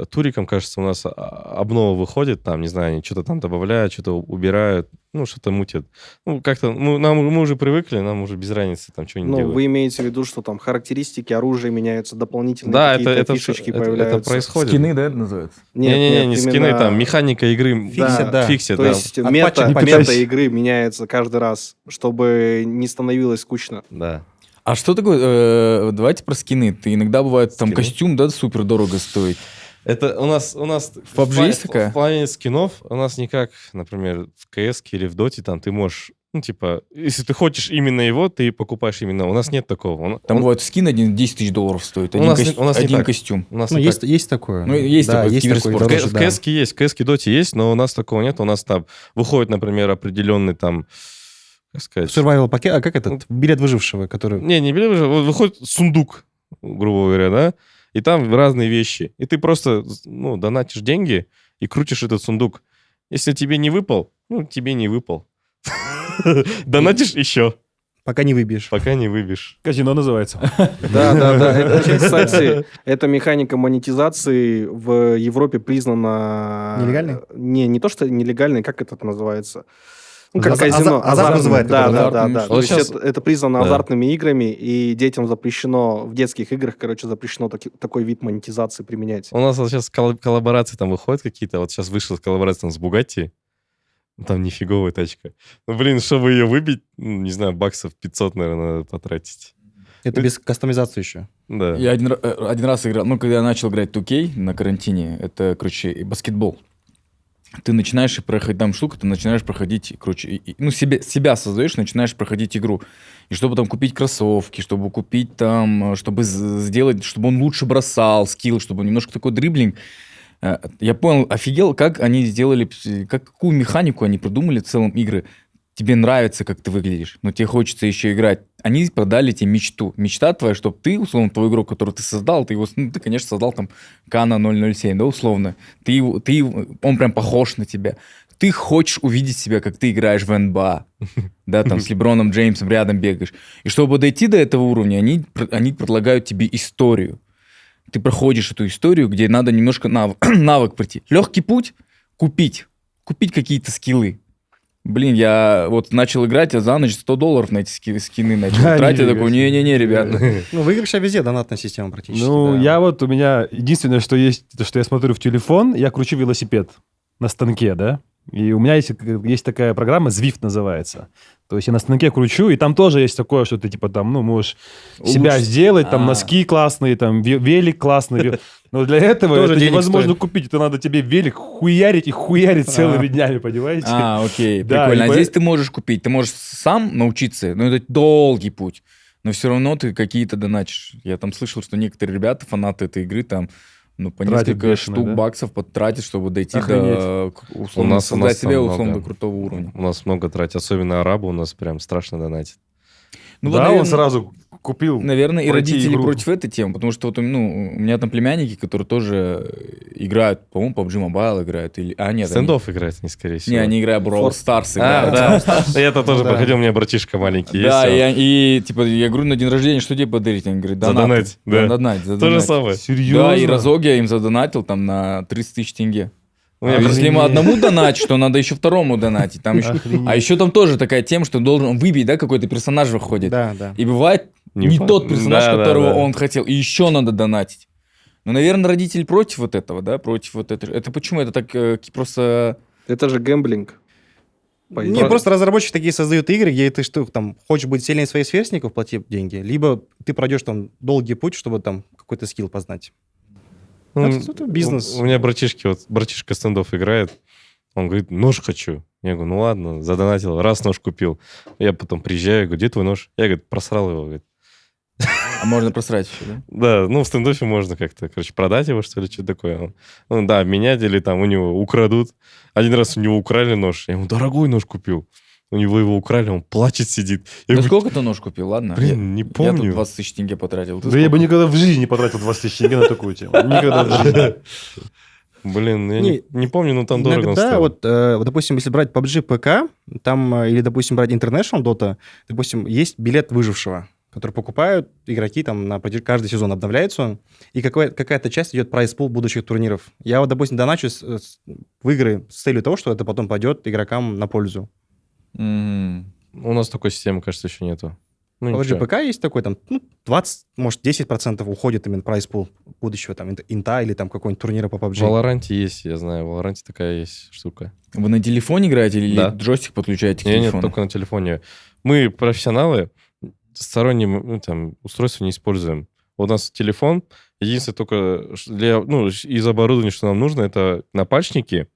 туриком, кажется, у нас обнова выходит, там, не знаю, они что-то там добавляют, что-то убирают, ну, что-то мутят. Ну, как-то, мы уже привыкли, нам уже без разницы, там, что они Ну, делают. вы имеете в виду, что там характеристики оружия меняются, дополнительные Да, какие-то это фишечки это появляются? происходит. Скины, да, это называется? Не скины, именно- там, механика игры. Фиксят, да. Фиксят, То да. есть От мета, патча к патчу. мета игры меняется каждый раз, чтобы не становилось скучно. Да. А что такое? Давайте про скины. Ты иногда бывает там Скины? костюм, да, супер дорого стоит. Это у нас В PUBG есть такая? в плане скинов у нас не как, например, в CS или в Доте, там ты можешь, ну, типа, если ты хочешь именно его, ты покупаешь именно. У нас нет такого. Там бывает скин один 10 тысяч долларов стоит. У Один, нас не- у нас не один так. костюм. У нас Ну, не так. есть такое. Ну, есть Да, такое, есть киберспорт. такое, В дороже, В да. КС есть, в КС Доте есть, но у нас такого нет. У нас там выходит, например, определенный там, как сказать... Survival пакет, а как этот? Билет выжившего, который... Не билет, выходит сундук, грубо говоря, да, и там разные вещи. И ты просто, ну, донатишь деньги и крутишь этот сундук. Если тебе не выпал, ну, тебе не выпал. Донатишь еще, Пока не выбьешь. пока не выбьешь. Казино называется. Да. Это, кстати, эта механика монетизации в Европе признана... Нелегальной? Не то, что нелегальной, как это называется? Ну, как Азарт казино. называют Да, это, да, да? да, да. Вот То есть щас- это признано да. азартными играми, и детям запрещено, в детских играх, короче, запрещено такой вид монетизации применять. У нас вот сейчас коллаборации там выходят какие-то. Вот сейчас вышла коллаборация там с Бугатти. Там нифиговая тачка. Ну, блин, чтобы ее выбить, ну, не знаю, баксов 500, наверное, надо потратить. Это без кастомизации еще. Да. Я один раз играл, ну, когда я начал играть 2K на карантине, это, короче, баскетбол. Ты начинаешь проходить, там штука, ты начинаешь проходить, короче, ну, себя создаешь, начинаешь проходить игру. И чтобы там купить кроссовки, чтобы купить там, чтобы сделать, чтобы он лучше бросал, скилл, чтобы немножко такой дриблинг. Я понял, офигел, как они сделали, какую механику они придумали в целом игры. Тебе нравится, как ты выглядишь, но тебе хочется еще играть. Они продали тебе мечту. Мечта твоя, чтобы ты, условно, твою игру, которую ты создал, ты его, ну, ты, конечно, создал там Кана 007, да, условно. Он прям похож на тебя. Ты хочешь увидеть себя, как ты играешь в НБА, да, там с Леброном Джеймсом рядом бегаешь. И чтобы дойти до этого уровня, они предлагают тебе историю. ты проходишь эту историю, где надо немножко навык пройти. Легкий путь — купить какие-то скиллы. Блин, я вот начал играть, а за ночь $100 на эти скины начал тратить. Я такой, не-не-не, ребята. Ну, в играх сейчас везде донатная система практически. Ну, да. у меня единственное, что есть, то, что я смотрю в телефон, я кручу велосипед на станке, да? И у меня есть такая программа, Zwift называется. То есть я на станке кручу, и там тоже есть такое, что ты типа там, ну, можешь себя Улучшить. сделать, там А. носки классные, там велик классный. Но для этого Тоже это денег невозможно стоит. купить. Это надо тебе велик хуярить и хуярить целыми днями, понимаете? Окей, Да, прикольно. и А здесь ты можешь купить, ты можешь сам научиться, но это долгий путь. Но все равно ты какие-то донатишь. Я там слышал, что некоторые ребята, фанаты этой игры, там, ну, по Тратят несколько бешено, штук да? баксов потратить, чтобы дойти Охренеть. до, У нас создать себе там условно много. до крутого уровня. У нас много тратят, особенно арабы у нас прям страшно донатят. Ну, Да, вот, он наверное, сразу купил. наверное, и пройти родители игру. против этой темы, потому что вот, ну, у меня там племянники, которые тоже играют, по-моему, PUBG Mobile играют, или... А, нет, Стендов играют они, скорее всего. Не, они играют Brawl Stars. А, играют. да. Я-то тоже Да. проходил, у меня братишка маленький есть. Да, он и типа я говорю на день рождения, что тебе подарить? Они говорят, Задонать, да. Задонать. То же самое. Серьезно? Да, и разок я им задонатил там на 30 тысяч тенге. У меня А если ему Охренеть. одному донатить, то надо еще второму донатить. Там еще... Охренеть. А еще там тоже такая тема, что должен выбить, да, какой-то персонаж выходит. Да, да. И бывает не Не по- тот персонаж, Да, да, которого да. он хотел. И еще надо донатить. Ну, наверное, родители против вот этого, да, против вот этого. Это почему? Это так просто... Это же гэмблинг. По идее. Не, просто разработчики такие создают игры, где ты что, там, хочешь быть сильнее своих сверстников, плати деньги, либо ты пройдешь там долгий путь, чтобы там какой-то скилл познать. Ну, Это бизнес. У меня братишка стендов играет. Он говорит, нож хочу. Я говорю, ну ладно, задонатил, раз нож купил. Я потом приезжаю, говорю, где твой нож? Я, говорит, просрал его. Говорит. А можно просрать еще, да? Да, ну в стендофе можно как-то, короче, продать его, что ли, что-то такое. Ну да, обменять или там у него украдут. Один раз у него украли нож. Я ему дорогой нож купил. У него его украли, он плачет, сидит. Я Да говорю, сколько ты нож купил, ладно? блин, не Я тут помню. 20 тысяч тенге потратил. Ты Да я бы сколько? никогда в жизни не потратил 20 тысяч тенге на такую тему. Никогда в жизни. Блин, я Не, не помню, но там дорого он Иногда, стоил. вот, допустим, если брать PUBG ПК, там, или, допустим, брать International Dota, допустим, есть билет выжившего, который покупают игроки, там, каждый сезон обновляется он, и какая-то часть идет прайс-пул будущих турниров. Я вот, допустим, доначу в игры с целью того, что это потом пойдет игрокам на пользу. Мгм. У нас такой системы, кажется, еще нету. Ну, PUBG ничего. ПК есть такой, там, 20, может, 10% уходит именно прайс-пул будущего, там, инта или там какой-нибудь турнира по В PUBG. Валоранте есть, я знаю, в Валоранте такая есть штука. Вы на телефоне играете или Да. джойстик подключаете к Нет, телефону? только на телефоне. Мы профессионалы, сторонние там, устройства не используем. Вот у нас телефон, единственное только из оборудования, что нам нужно, это напальчники.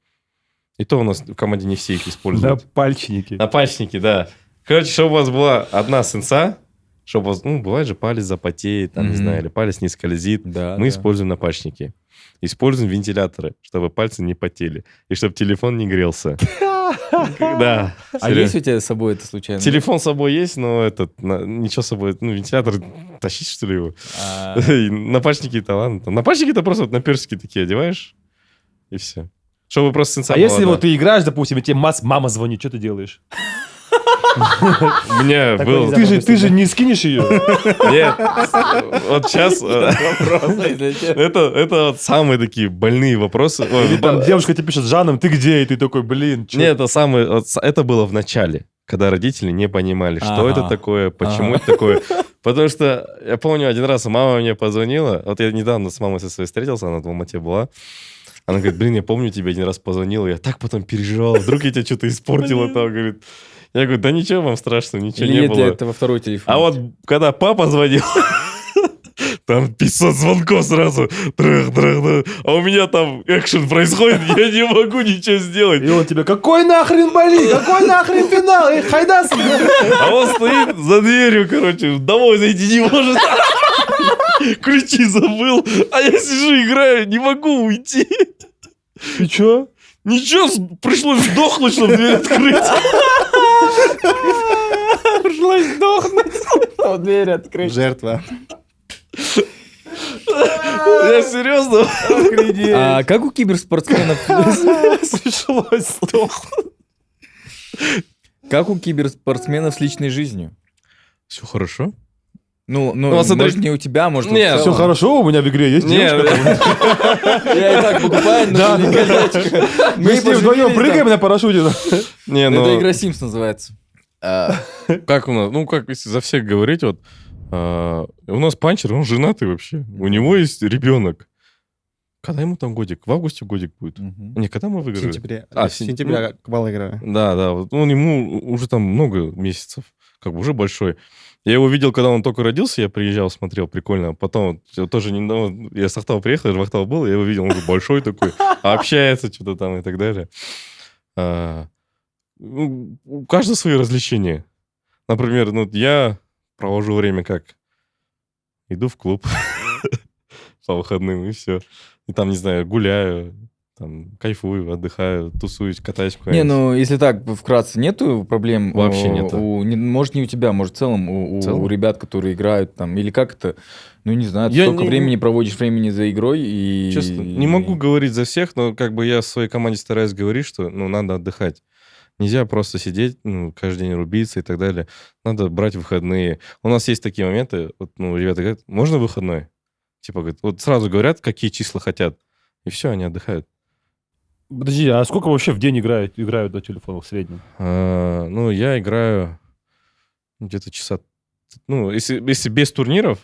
И то у нас в команде не все их Да, используют. пальчики. Напальчники, да. Короче, чтобы у вас была одна сенса, чтобы у вас, бывает же, палец запотеет, там, не Мгм. знаю, или палец не скользит. Да, Мы да. используем напальчники. Используем вентиляторы, чтобы пальцы не потели. И чтобы телефон не грелся. Да. А серьезно. есть у тебя с собой это случайно? Телефон с собой есть, но ничего с собой... вентилятор тащить, что ли, его? А, И напальчники-то, ладно. Напальчики-то просто вот на персики такие одеваешь, и все. Чтобы просто сенса А была, если да. вот ты играешь, допустим, и тебе мама звонит, что ты делаешь? У меня Такой был... нельзя. Ты же не скинешь ее? Нет, вот сейчас... вопрос. Это вот самые такие больные вопросы. Ой, Или там девушка тебе пишет, Жаном, ты где? И ты такой, блин, чё? Нет, это было в начале, когда родители не понимали, что Ага. это такое, почему Ага. это такое. Потому что я помню, один раз мама мне позвонила. Вот я недавно с мамой со своей встретился, она в Алмате была. Она говорит, блин, я помню, тебе один раз позвонила. Я так потом переживал. Вдруг я тебе что-то испортила там, говорит. Я говорю, да ничего вам страшного, ничего Или не это, было. это во второй телефон? А вот когда папа звонил, там 500 звонков сразу. Трах. А у меня там экшен происходит, я не могу ничего сделать. И он тебе, какой нахрен боли? Какой нахрен финал? Эй, хайдас! А он стоит за дверью, короче, домой зайти не может. Ключи забыл. А я сижу, играю, не могу уйти. И чё? Ничего, пришлось сдохнуть, чтобы дверь открыть. Пришлось сдохнуть, чтобы дверь открыть. Жертва. Я серьезно. А как у киберспортсменов... Пришлось сдохнуть. Как у киберспортсменов с личной жизнью? Все хорошо. Ну, вот смотри. может, не у тебя, может, Нет, Все хорошо, у меня в игре есть Нет, девушка. Я и так покупаю, но Да, не колечко. Мы с ним вдвоем прыгаем на парашюте. не, Это ну, игра Sims называется. как у нас, ну, как если за всех говорить, вот, у нас панчер, он женатый вообще, у него есть ребенок. Когда ему там годик? В августе годик будет. Не, когда мы В выиграли? сентябре. А, В сентябре бал играю. Да, вот он ему уже там много месяцев, как бы уже большой. Я его видел, когда он только родился, я приезжал, смотрел, прикольно. Потом тоже недавно, я с Ахтова приехал, я же в Ахтау был, я его видел, он уже большой такой, общается что-то там и так далее. Ну, у каждого свои развлечения. Например, ну, я провожу время как? Иду в клуб по выходным, и все. И там, не знаю, гуляю, там, кайфую, отдыхаю, тусуюсь, катаюсь Не, куда-нибудь. ну, если так, вкратце, нету проблем? Вообще нету. Может, не у тебя, может, в целом В целом? у ребят, которые играют там, или как это, ну, не знаю, ты Я столько не- времени проводишь времени за игрой, и... Честно, не могу говорить за всех, но как бы я в своей команде стараюсь говорить, что, ну, надо отдыхать. Нельзя просто сидеть, ну, каждый день рубиться и так далее. Надо брать выходные. У нас есть такие моменты, вот, ну, ребята говорят, можно выходной? Типа, говорят, вот сразу говорят, какие числа хотят, и все, они отдыхают. Подожди, а сколько вообще в день играют на телефонах в среднем? Ну, я играю где-то часа... Ну, если без турниров,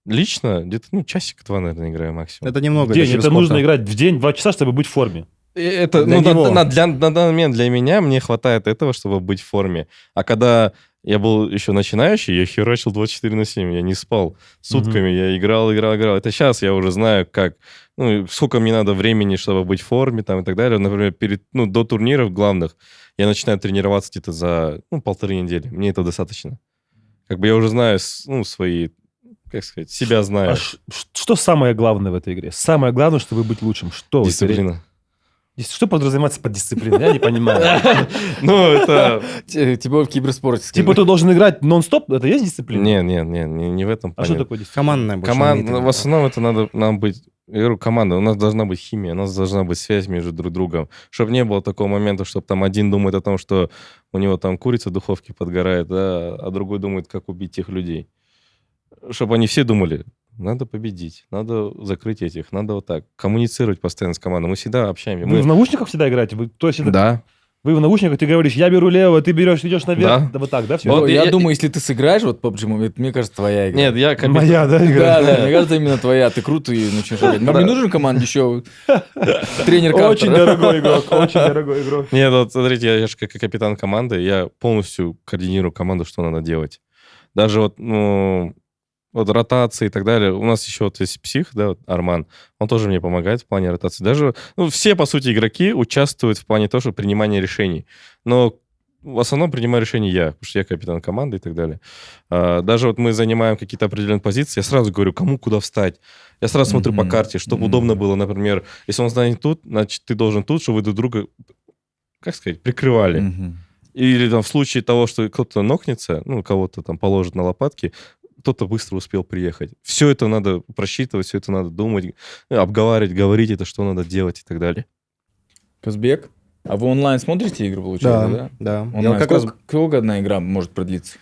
лично где-то, ну, часик-два, наверное, играю максимум. Это немного. В день. для Это киберспорта. нужно играть в день 2 часа, чтобы быть в форме. Это, Для ну, него. на данный момент для меня мне хватает этого, чтобы быть в форме. А когда я был еще начинающий, я херачил 24/7, я не спал сутками, я играл. Это сейчас я уже знаю, как, ну, сколько мне надо времени, чтобы быть в форме там, и так далее. Например, до турниров главных я начинаю тренироваться где-то за 1,5 недели. Мне этого достаточно. Как бы я уже знаю, ну, свои, как сказать, себя знаю. А что самое главное в этой игре? Самое главное, чтобы быть лучшим. Что? в этой игре? Дисциплина. Что подразумевается под дисциплиной? Я не понимаю. Ну, это... Типа в киберспорте. Типа ты должен играть нон-стоп? Это есть дисциплина? Не в этом А что плане. такое дисциплина? Командная больше Команда, имеет в виду. в основном это надо нам быть, я говорю, команда, у нас должна быть химия, у нас должна быть связь между друг другом, чтобы не было такого момента, чтобы там один думает о том, что у него там курица в духовке подгорает, да, а другой думает, как убить тех людей. Чтобы они все думали, надо победить, надо закрыть этих, надо вот так, коммуницировать постоянно с командой. Мы всегда общаемся. Вы в наушниках всегда играете? То есть это- Да. вы в наушниках, ты говоришь, я беру лево, ты идешь наверх. Да. Вот так, да? Все? Вот Я я- думаю, если ты сыграешь вот PUBG Mobile, это, мне кажется, твоя игра. Нет, я как Моя, да, игра? Да, мне кажется, именно твоя. Ты круто и начнешь играть. Нам не нужен команде еще тренер Очень Картер. дорогой игрок, очень дорогой игрок. Нет, вот смотрите, я же как капитан команды, я полностью координирую команду, что надо делать. Даже вот, ну, вот ротации и так далее. У нас еще вот есть псих, да, вот Арман, он тоже мне помогает в плане ротации. Даже, ну, все, по сути, игроки участвуют в плане того, что принимания решений. Но в основном принимаю решения я, потому что я капитан команды и так далее. Даже вот мы занимаем какие-то определенные позиции, я сразу говорю, кому куда встать. Я сразу смотрю по карте, чтобы удобно было, например, если он станет тут, значит, ты должен тут, чтобы вы друг друга, как сказать, прикрывали. Мгм. Или там в случае того, что кто-то нокнется, ну, кого-то там положит на лопатки, кто-то быстро успел приехать. Все это надо просчитывать, все это надо думать, обговаривать, говорить это, что надо делать и так далее. Казбек, а вы онлайн смотрите игры, получается, да? Да. Онлайн. Я вот как раз, Сколько одна игра может продлиться?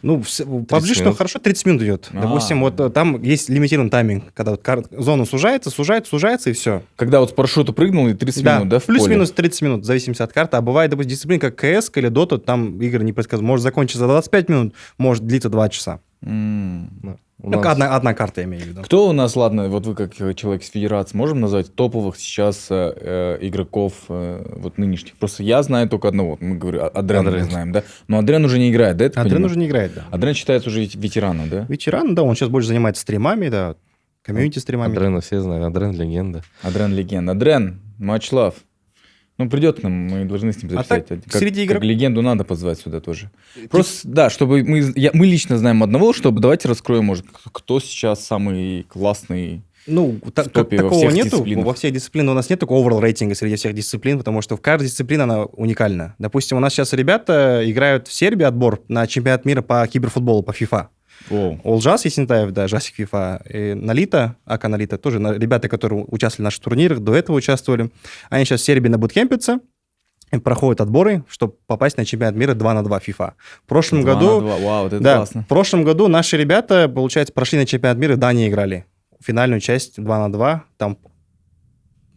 ну, в PUBG, что минут. хорошо, 30 минут идет. А. Допустим, вот там есть лимитированный тайминг, когда вот зона сужается, и все. Когда вот с парашюта прыгнул и 30 минут, да, в поле? плюс-минус 30 минут, в зависимости от карты. А бывает, допустим, дисциплина, как КС или Дота, там игры не предсказуемы. Может закончиться за 25 минут, может длиться 2 часа. М. У Ну, нас- одна карта, я имею в виду. Кто у нас, ладно, вот вы как человек из Федерации, можем назвать топовых сейчас игроков вот нынешних? Просто я знаю только одного, мы говорим, Адрена мы Адрен. знаем, да? Но Адрен уже не играет, да? я так Адрен понимаю? уже не играет, да. Адрен считается уже ветераном, да? Ветеран, да, он сейчас больше занимается стримами, да, комьюнити-стримами. Адрена все знают, Адрен легенда. Адрен легенда. Адрен, much love. Ну, придет к нам, мы должны с ним А записать. так, Как- среди как игроков- легенду надо позвать сюда тоже. Просто, да, чтобы мы лично знаем одного, чтобы давайте раскроем, может, кто сейчас самый классный. Ну, в топе во такого всех нету. дисциплинах. Во всех дисциплинах у нас нет такого overall рейтинга среди всех дисциплин, потому что в каждой дисциплине она уникальна. Допустим, у нас сейчас ребята играют в Сербии отбор на чемпионат мира по киберфутболу, по FIFA. О, Олжас Есентаев, да, Жасик FIFA, и Налита, Ака Налита, тоже ребята, которые участвовали в наших турнирах, до этого участвовали. Они сейчас в Сербии на буткемпятся, и проходят отборы, чтобы попасть на чемпионат мира 2 на 2 FIFA. В прошлом 2 году... на 2. Вау, вот это Да, классно. в прошлом году наши ребята, получается, прошли на чемпионат мира, в Дании играли. Финальную часть 2 на 2. Там,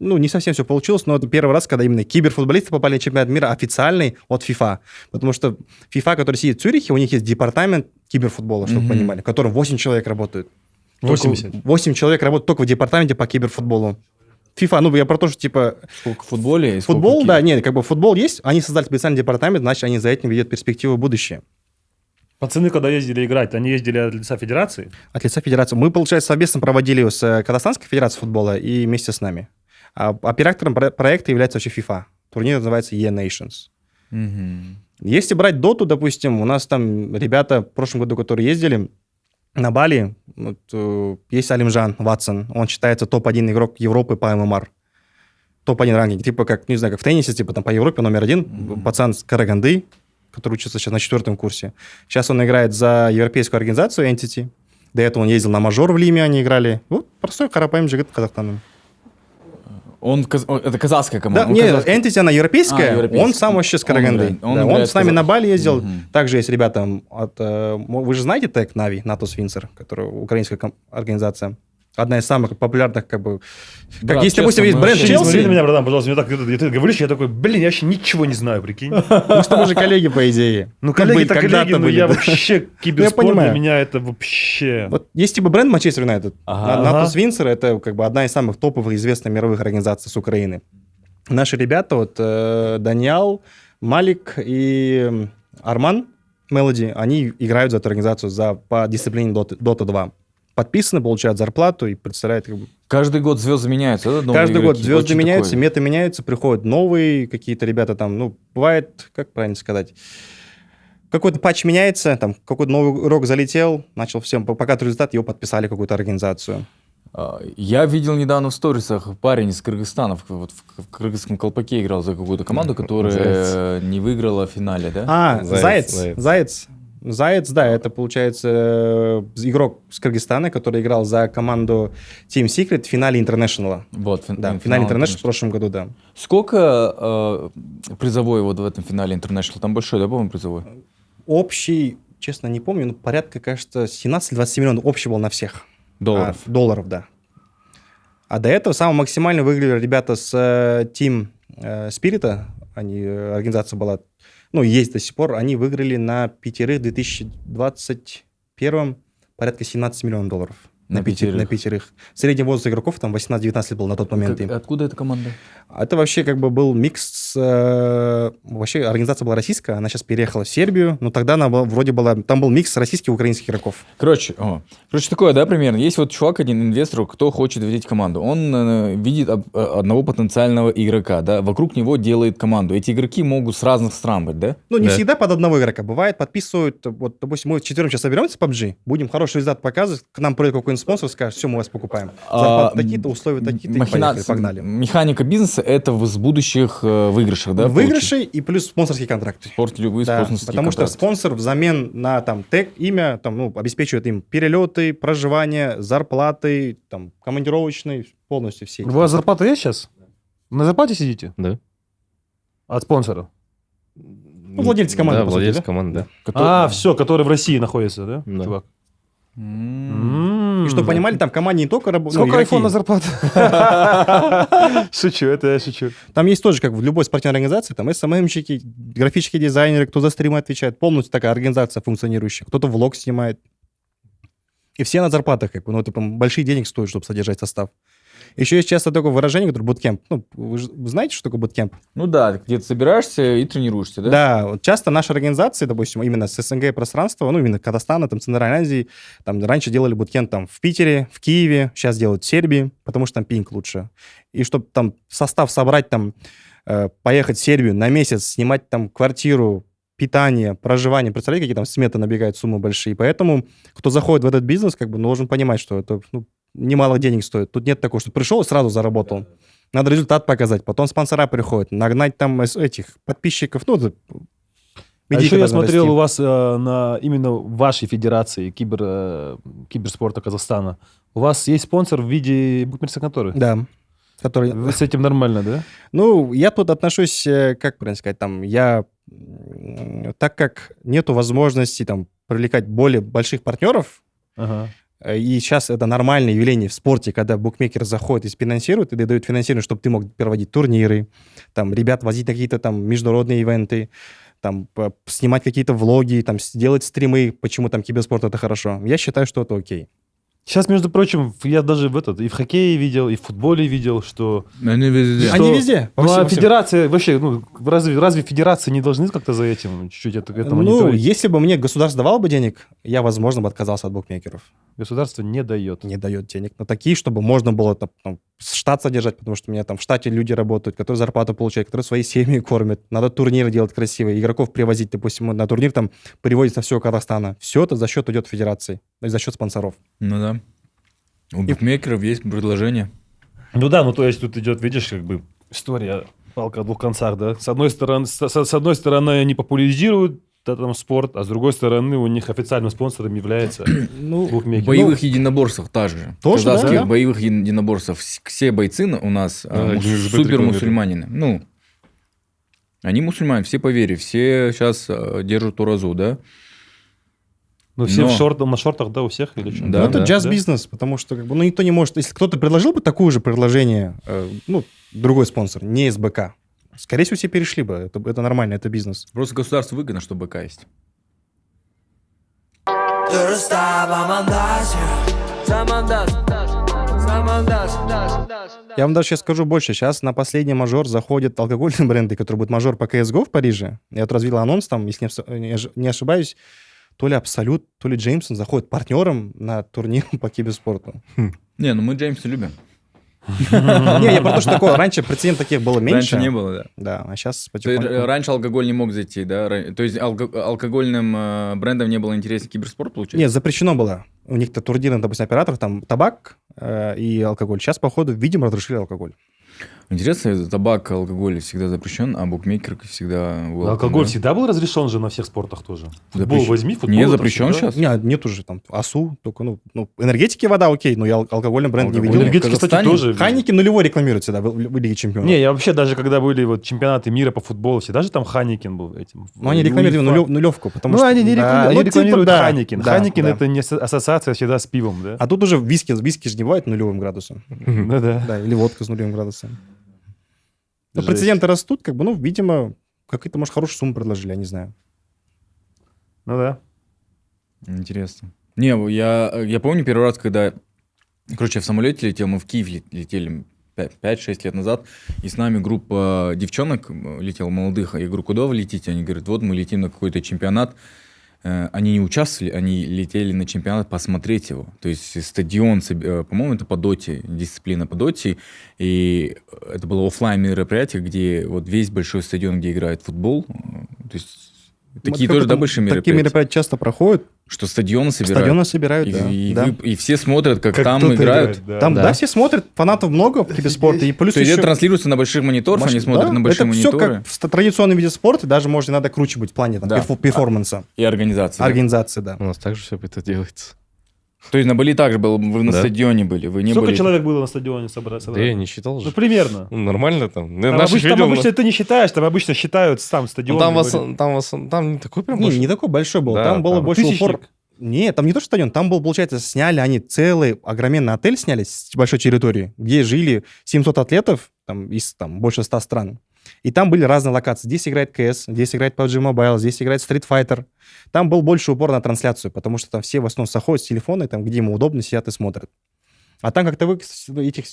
не совсем все получилось, но это первый раз, когда именно киберфутболисты попали на чемпионат мира официальный от FIFA. Потому что FIFA, который сидит в Цюрихе, у них есть департамент киберфутбола, чтобы вы понимали, в котором 8 человек работают. 80. 8 человек работают только в департаменте по киберфутболу. FIFA, я про то, что, типа, Сколько в футболе? И сколько футбол, в да, нет, как бы футбол есть, они создали специальный департамент, значит, они за этим видят перспективу в будущее. Пацаны, когда ездили играть, они ездили от лица федерации? От лица федерации. Мы, получается, совместно проводили его с Казахстанской федерацией футбола и вместе с нами. А оператором проекта является вообще FIFA. Турнир называется E-Nations. Мгм. Если брать доту, допустим, у нас там ребята в прошлом году, которые ездили на Бали, есть Алимжан Ватсон, он считается топ-1 игрок Европы по ММР. Топ-1 ранг, типа как, не знаю, как в теннисе, типа там по Европе номер 1, пацан с Караганды, который учится сейчас на 4 курсе. Сейчас он играет за европейскую организацию Entity. До этого он ездил на мажор в Лиме, они играли. Вот простой Карапаем Джигит Казахстаном. Это казахская Да, команда. нет, Entity, она европейская, европейская. он сам вообще с Караганды. Он Да, Он играет с нами в на Бали ездил. Мгм. Также есть ребята от... Вы же знаете ТЭК Нави, НАТО Свинцер, которая украинская организация? Одна из самых популярных, как бы... Брат, Если, допустим, честно, есть мы бренд вообще не Смотри на Челси, меня, братан, пожалуйста, мне так, ты говоришь, я такой, я вообще ничего не знаю, прикинь. мы с тобой же коллеги, по идее. Ну, коллеги-то были, коллеги, когда-то но были, я да. вообще, киберспорт для понимаю. меня это вообще... Вот есть типа бренд Манчестер Юнайтед. Ага. НАТО Свинцер — это как бы одна из самых топовых известных мировых организаций с Украины. Наши ребята, вот Даниал, Малик и Арман Мелоди, они играют за эту организацию по дисциплине Dota 2. Подписаны, получают зарплату и представляют... Как бы, Каждый год звезды меняются, да? Новые каждый год игроки? звезды Очень меняются, такое. меты меняются, приходят новые какие-то ребята там, бывает, как правильно сказать, какой-то патч меняется, там какой-то новый урок залетел, начал всем, показывать результат, его подписали какую-то организацию. Я видел недавно в сторисах парень из Кыргызстана, в кыргызском колпаке играл за какую-то команду, которая не выиграла в финале, да? Заяц, да, это, получается, игрок с Кыргызстана, который играл за команду Team Secret в финале Интернешнала. Вот, Да, в финале Интернешнала в прошлом году, да. Сколько призовой вот в этом финале Интернешнл? Там большой, да, по-моему, призовой? Общий, честно, не помню, но порядка, кажется, 17-20 миллионов общий был на всех. Долларов. Долларов, да. А до этого самое максимально выиграли ребята с Team Spirit, организация была, есть до сих пор, они выиграли на пятерых в 2021 порядка 17 миллионов долларов. На пятерых. На пятерых. Средний возраст игроков там 18-19 лет был на тот момент. им. Откуда эта команда? Это вообще как бы был микс. Вообще организация была российская, она сейчас переехала в Сербию, но тогда она вроде была... Там был микс российских и украинских игроков. Короче, такое, да, примерно. Есть вот чувак, один инвестор, кто хочет видеть команду. Он видит одного потенциального игрока, да, вокруг него делает команду. Эти игроки могут с разных стран быть, да? Не Да. всегда под одного игрока. Бывает, подписывают, вот, допустим, мы вчетвером сейчас соберемся в PUBG, будем хороший результат показывать, к нам придет какой-нибудь спонсор, скажет, все, мы вас покупаем. Зарплаты такие-то, условия такие-то, и поехали, погнали. Механика бизнеса — это в будущих выигрышах, да? Выигрыши и плюс спонсорские контракты. Любые Да, спонсорские потому что контракты. спонсор взамен на там тег, имя, обеспечивает им перелеты, проживание, зарплаты, там, командировочные, полностью все. У вас зарплата есть сейчас? На зарплате сидите? Да. От спонсоров? Владельцы команды, Да, по сути, владельцы да? команды, да. Все, который в России находится, да, Да. чувак? И чтобы понимали, там в команде не только работают... Сколько айфона зарплата? Шучу, это я шучу. Там есть тоже, как в любой спортивной организации, там СММщики, графические дизайнеры, кто за стримы отвечает. Полностью такая организация функционирующая. Кто-то влог снимает. И все на зарплатах, как бы, это прям большие денег стоит, чтобы содержать состав. Еще есть часто такое выражение, которое буткемп. Вы знаете, что такое буткемп? Ну да, где ты собираешься и тренируешься, да? Да, вот часто наши организации, допустим, именно с СНГ пространства, именно Казахстана, там, Центральной Азии, там раньше делали буткемп там в Питере, в Киеве, сейчас делают в Сербии, потому что там пинг лучше. И чтобы там состав собрать, там, поехать в Сербию на месяц, снимать там квартиру, питание, проживание, представляете, какие там сметы набегают, суммы большие. Поэтому, кто заходит в этот бизнес, как бы, должен понимать, что это немало денег стоит. Тут нет такого, что пришел и сразу заработал. Надо результат показать, потом спонсора приходят, нагнать там этих подписчиков. А медийка еще я должна смотрел расти. у вас именно в вашей федерации киберспорта Казахстана. У вас есть спонсор в виде букмекерской конторы? Да. который... Вы с этим нормально, да? Ну, я тут отношусь, как правильно сказать, там, так как нету возможности там привлекать более больших партнеров, Ага. и сейчас это нормальное явление в спорте, когда букмекер заходит и финансирует, и дает финансирование, чтобы ты мог проводить турниры, там, ребят возить на какие-то там международные ивенты, там, снимать какие-то влоги, там, делать стримы, почему там киберспорт это хорошо. Я считаю, что это окей. Сейчас, между прочим, я даже и в хоккее видел, и в футболе видел, что... Они везде. Они везде. Ну, а Во всем. федерация, вообще, ну, разве федерации не должны как-то за этим чуть-чуть это Ну, мониторить? если бы мне государство давало бы денег, я, возможно, бы отказался от букмекеров. Государство не дает. Не дает денег на такие, чтобы можно было там, штат содержать, потому что у меня там в штате люди работают, которые зарплату получают, которые свои семьи кормят. Надо турниры делать красивые, игроков привозить, допустим, на турнир там привозится все Казахстана. Все это за счет идет федерации, за счет спонсоров. Ну да. У букмекеров есть предложение. Ну да, ну то есть тут идет, видишь, как бы история палка о двух концах, да? С одной стороны, они популяризируют там спорт, а с другой стороны, у них официальным спонсором является Ну, В букмекер. боевых единоборствах та же. Тоже, да, Казахских да. боевых единоборствах все бойцы у нас Денис Б супер рекламирует. мусульманины. Ну, они мусульмане, все по вере, все сейчас держат уразу, да? Ну все Но- на шортах, да, у всех или что? Да, ну, это да. джаз-бизнес, потому что как бы, ну, никто не может... Если кто-то предложил бы такое же предложение, ну, другой спонсор, не СБК, скорее всего, все перешли бы. Это нормально, это бизнес. Просто государству выгодно, чтобы БК есть. Я вам даже сейчас скажу больше. Сейчас на последний мажор заходят алкогольные бренды, который будет мажор по CSGO в Париже. Я вот развил анонс там, если не ошибаюсь, то ли Абсолют, то ли Джеймсон заходит партнером на турнир по киберспорту. Не, ну мы Джеймса любим. Не, я про то, что такое. Раньше прецедент таких было меньше. Раньше не было, да. Да, а сейчас То есть, потихоньку... раньше алкоголь не мог зайти, да? То есть алкогольным брендам не было интересен киберспорт, получается? Нет, запрещено было. У них-то турнирных, допустим, операторов, там табак и алкоголь. Сейчас, походу, видимо, разрешили алкоголь. Интересно, табак, алкоголь всегда запрещен, а букмекер всегда... welcome, Алкоголь да? всегда был разрешен же на всех спортах тоже. Футбол Запрещен. возьми, футбол. Не это запрещен всегда. сейчас? Нет уже там АСУ, только, ну, энергетики вода окей, но я алкогольный бренд не Алкоголь. видел. Энергетики, кстати, Казахстане тоже. Хайники нулевой рекламируется, да, в Лиге Чемпионов. Не, я вообще даже когда были вот чемпионаты мира по футболу, всегда же там Ханикин был этим. Но они И рекламируют УЕФА. нулевку, потому Ну, что... они не да, рекламируют, они ну, типа, рекламируют да, Ханикин. да, Ханикин да. это не ассоциация всегда с пивом, да? А тут уже виски же не бывает нулевым градусом. Ну да. Да, или водка с нулевым градусом. Но Жесть. прецеденты растут, как бы, ну, видимо, какие-то, может, хорошую сумму предложили, я не знаю. Ну да. Интересно. Не, я помню первый раз, когда... Короче, я в самолете летел, мы в Киев летели 5-6 лет назад, и с нами группа девчонок летела, молодых. Я говорю, куда вы летите? Они говорят, вот мы летим на какой-то чемпионат. Они не участвовали, они летели на чемпионат посмотреть его. То есть стадион, по-моему, это по доте, дисциплина по доте. И это было оффлайн мероприятие, где вот весь большой стадион, где играет футбол. То есть такие Вот тоже, да, как-то большие Такие мероприятия. мероприятия часто проходят, Что стадионы собирают. стадионы собирают, И, да. и да. и все смотрят, как там кто-то играют. играет, Там, Да. да, все смотрят, фанатов много в киберспорте, и плюс То есть еще... это транслируется на больших мониторах, они смотрят Да, на большие это все мониторы. как в традиционном виде спорта, даже, может, иногда круче быть в плане там, Да. перформанса, И организация. организации, да. У нас также все это делается. То есть на Бали также было, вы на Да. стадионе были, вы не Сколько были... человек было на стадионе собрать? Да я не считал Ну, же. примерно. Ну, нормально там. Там Наших обычно, видел, но- ты не считаешь, там обычно считают сам стадион. там, говорят. там не такой прям Не, большой. не такой большой был, Да, там было там больше тысячник. упор... Нет, там не то, что стадион, там был, получается, сняли они целый огроменный отель, сняли с большой территории, где жили 700 атлетов там, из там, больше 100 стран. И там были разные локации. Здесь играет CS, здесь играет PUBG Mobile, здесь играет Street Fighter. Там был больше упор на трансляцию, потому что там все в основном заходят с телефона, там, где ему удобно, сидят и смотрят. А там как-то этих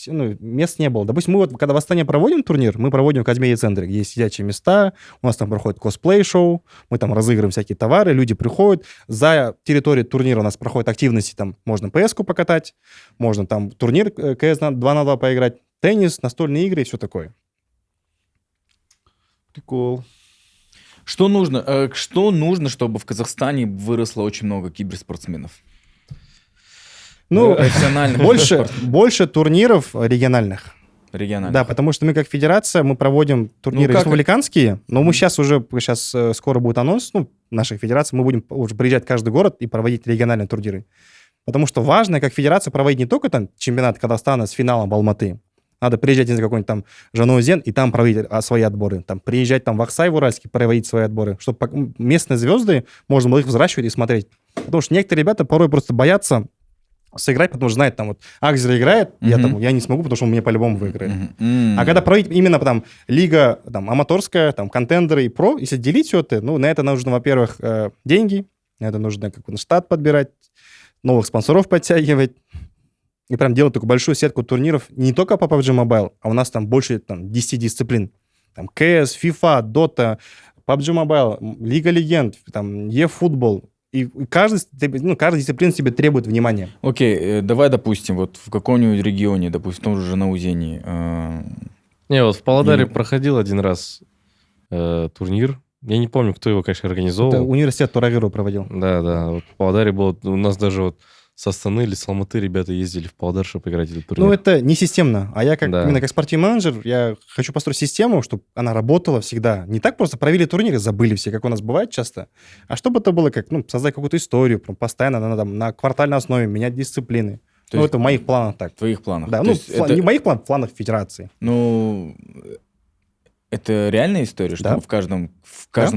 мест не было. Допустим, мы вот, когда в Астане проводим турнир, мы проводим в Казмедиа-центре, где есть сидячие места, у нас там проходит косплей-шоу, мы там разыгрываем всякие товары, люди приходят. За территорией турнира у нас проходят активности, там можно PS-ку покатать, можно там турнир CS 2 на 2 поиграть, теннис, настольные игры и все такое. Прикол. Что нужно, чтобы в Казахстане выросло очень много киберспортсменов? Ну, Профессиональных. больше турниров региональных. Региональных. Да, потому что мы как федерация, мы проводим турниры как- республиканские, но мы сейчас скоро будет анонс, нашей федерации, мы будем уже приезжать в каждый город и проводить региональные турниры. Потому что важно, как федерация, проводить не только там чемпионат Казахстана с финалом в Алматы, Надо приезжать на какой-нибудь там Жанаузен и там проводить свои отборы. Там приезжать там в Аксай, в Уральске, проводить свои отборы. Чтобы местные звезды, можно было их взращивать и смотреть. Потому что некоторые ребята порой просто боятся сыграть, потому что знает, там вот Акзер играет, я не смогу, потому что он мне по-любому выиграет. А когда проводить именно там лига там, аматорская, там контендеры и про, если делить все это, ну, на это нужно, во-первых, деньги, на это нужно как-то штат подбирать, новых спонсоров подтягивать, и прям делать такую большую сетку турниров не только по PUBG Mobile, а у нас там больше там, 10 дисциплин. Там CS, FIFA, Dota, PUBG Mobile, Лига Легенд, там eFootball. И каждая дисциплина себе требует внимания. Окей, давай, допустим, вот в каком-нибудь регионе, допустим, в том же Жанаузене. Не, вот в Павлодаре проходил один раз турнир. Я не помню, кто его, конечно, организовал. Это университет Турагиру проводил. Да. Вот в Павлодаре было... У нас даже вот с Астаны или с Алматы ребята ездили в Павлодар, чтобы играть этот турнир. Ну, это не системно. А я Да. именно как спортивный менеджер, я хочу построить систему, чтобы она работала всегда. Не так просто провели турнир и забыли все, как у нас бывает часто, а чтобы это было как, создать какую-то историю, прям постоянно на квартальной основе менять дисциплины. То есть это в моих планах так. в твоих планах. Да, То есть не в моих планах, в планах федерации. Ну, это реальная история, что Да. в каждом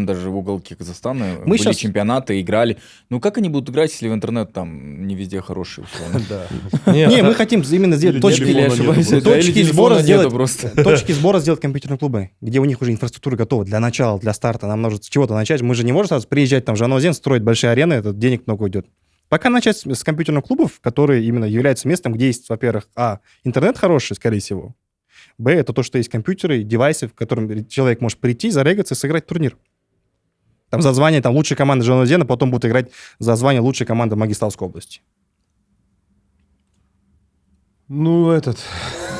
даже в уголке Казахстана Мы были щас- чемпионаты, играли. Ну, как они будут играть, если в интернет там не везде хороший, условно? Да. Не, мы хотим именно сделать Или точки, телефона Или нету ошибаюсь, просто. да, или точки телефона сбора нету сделать просто. точки сбора сделать компьютерные клубы, где у них уже инфраструктура готова для начала, для старта. Нам нужно с чего-то начать. Мы же не можем сразу приезжать там в Жанаузен, строить большие арены, это денег много уйдет. Пока начать с компьютерных клубов, которые именно являются местом, где есть, во-первых, интернет хороший, скорее всего. Б, это то, что есть компьютеры, девайсы, в котором человек может прийти, зарегаться и сыграть турнир. Там за звание лучшей команды Жанаузена, потом будут играть за звание лучшей команды Магистратской области. Ну,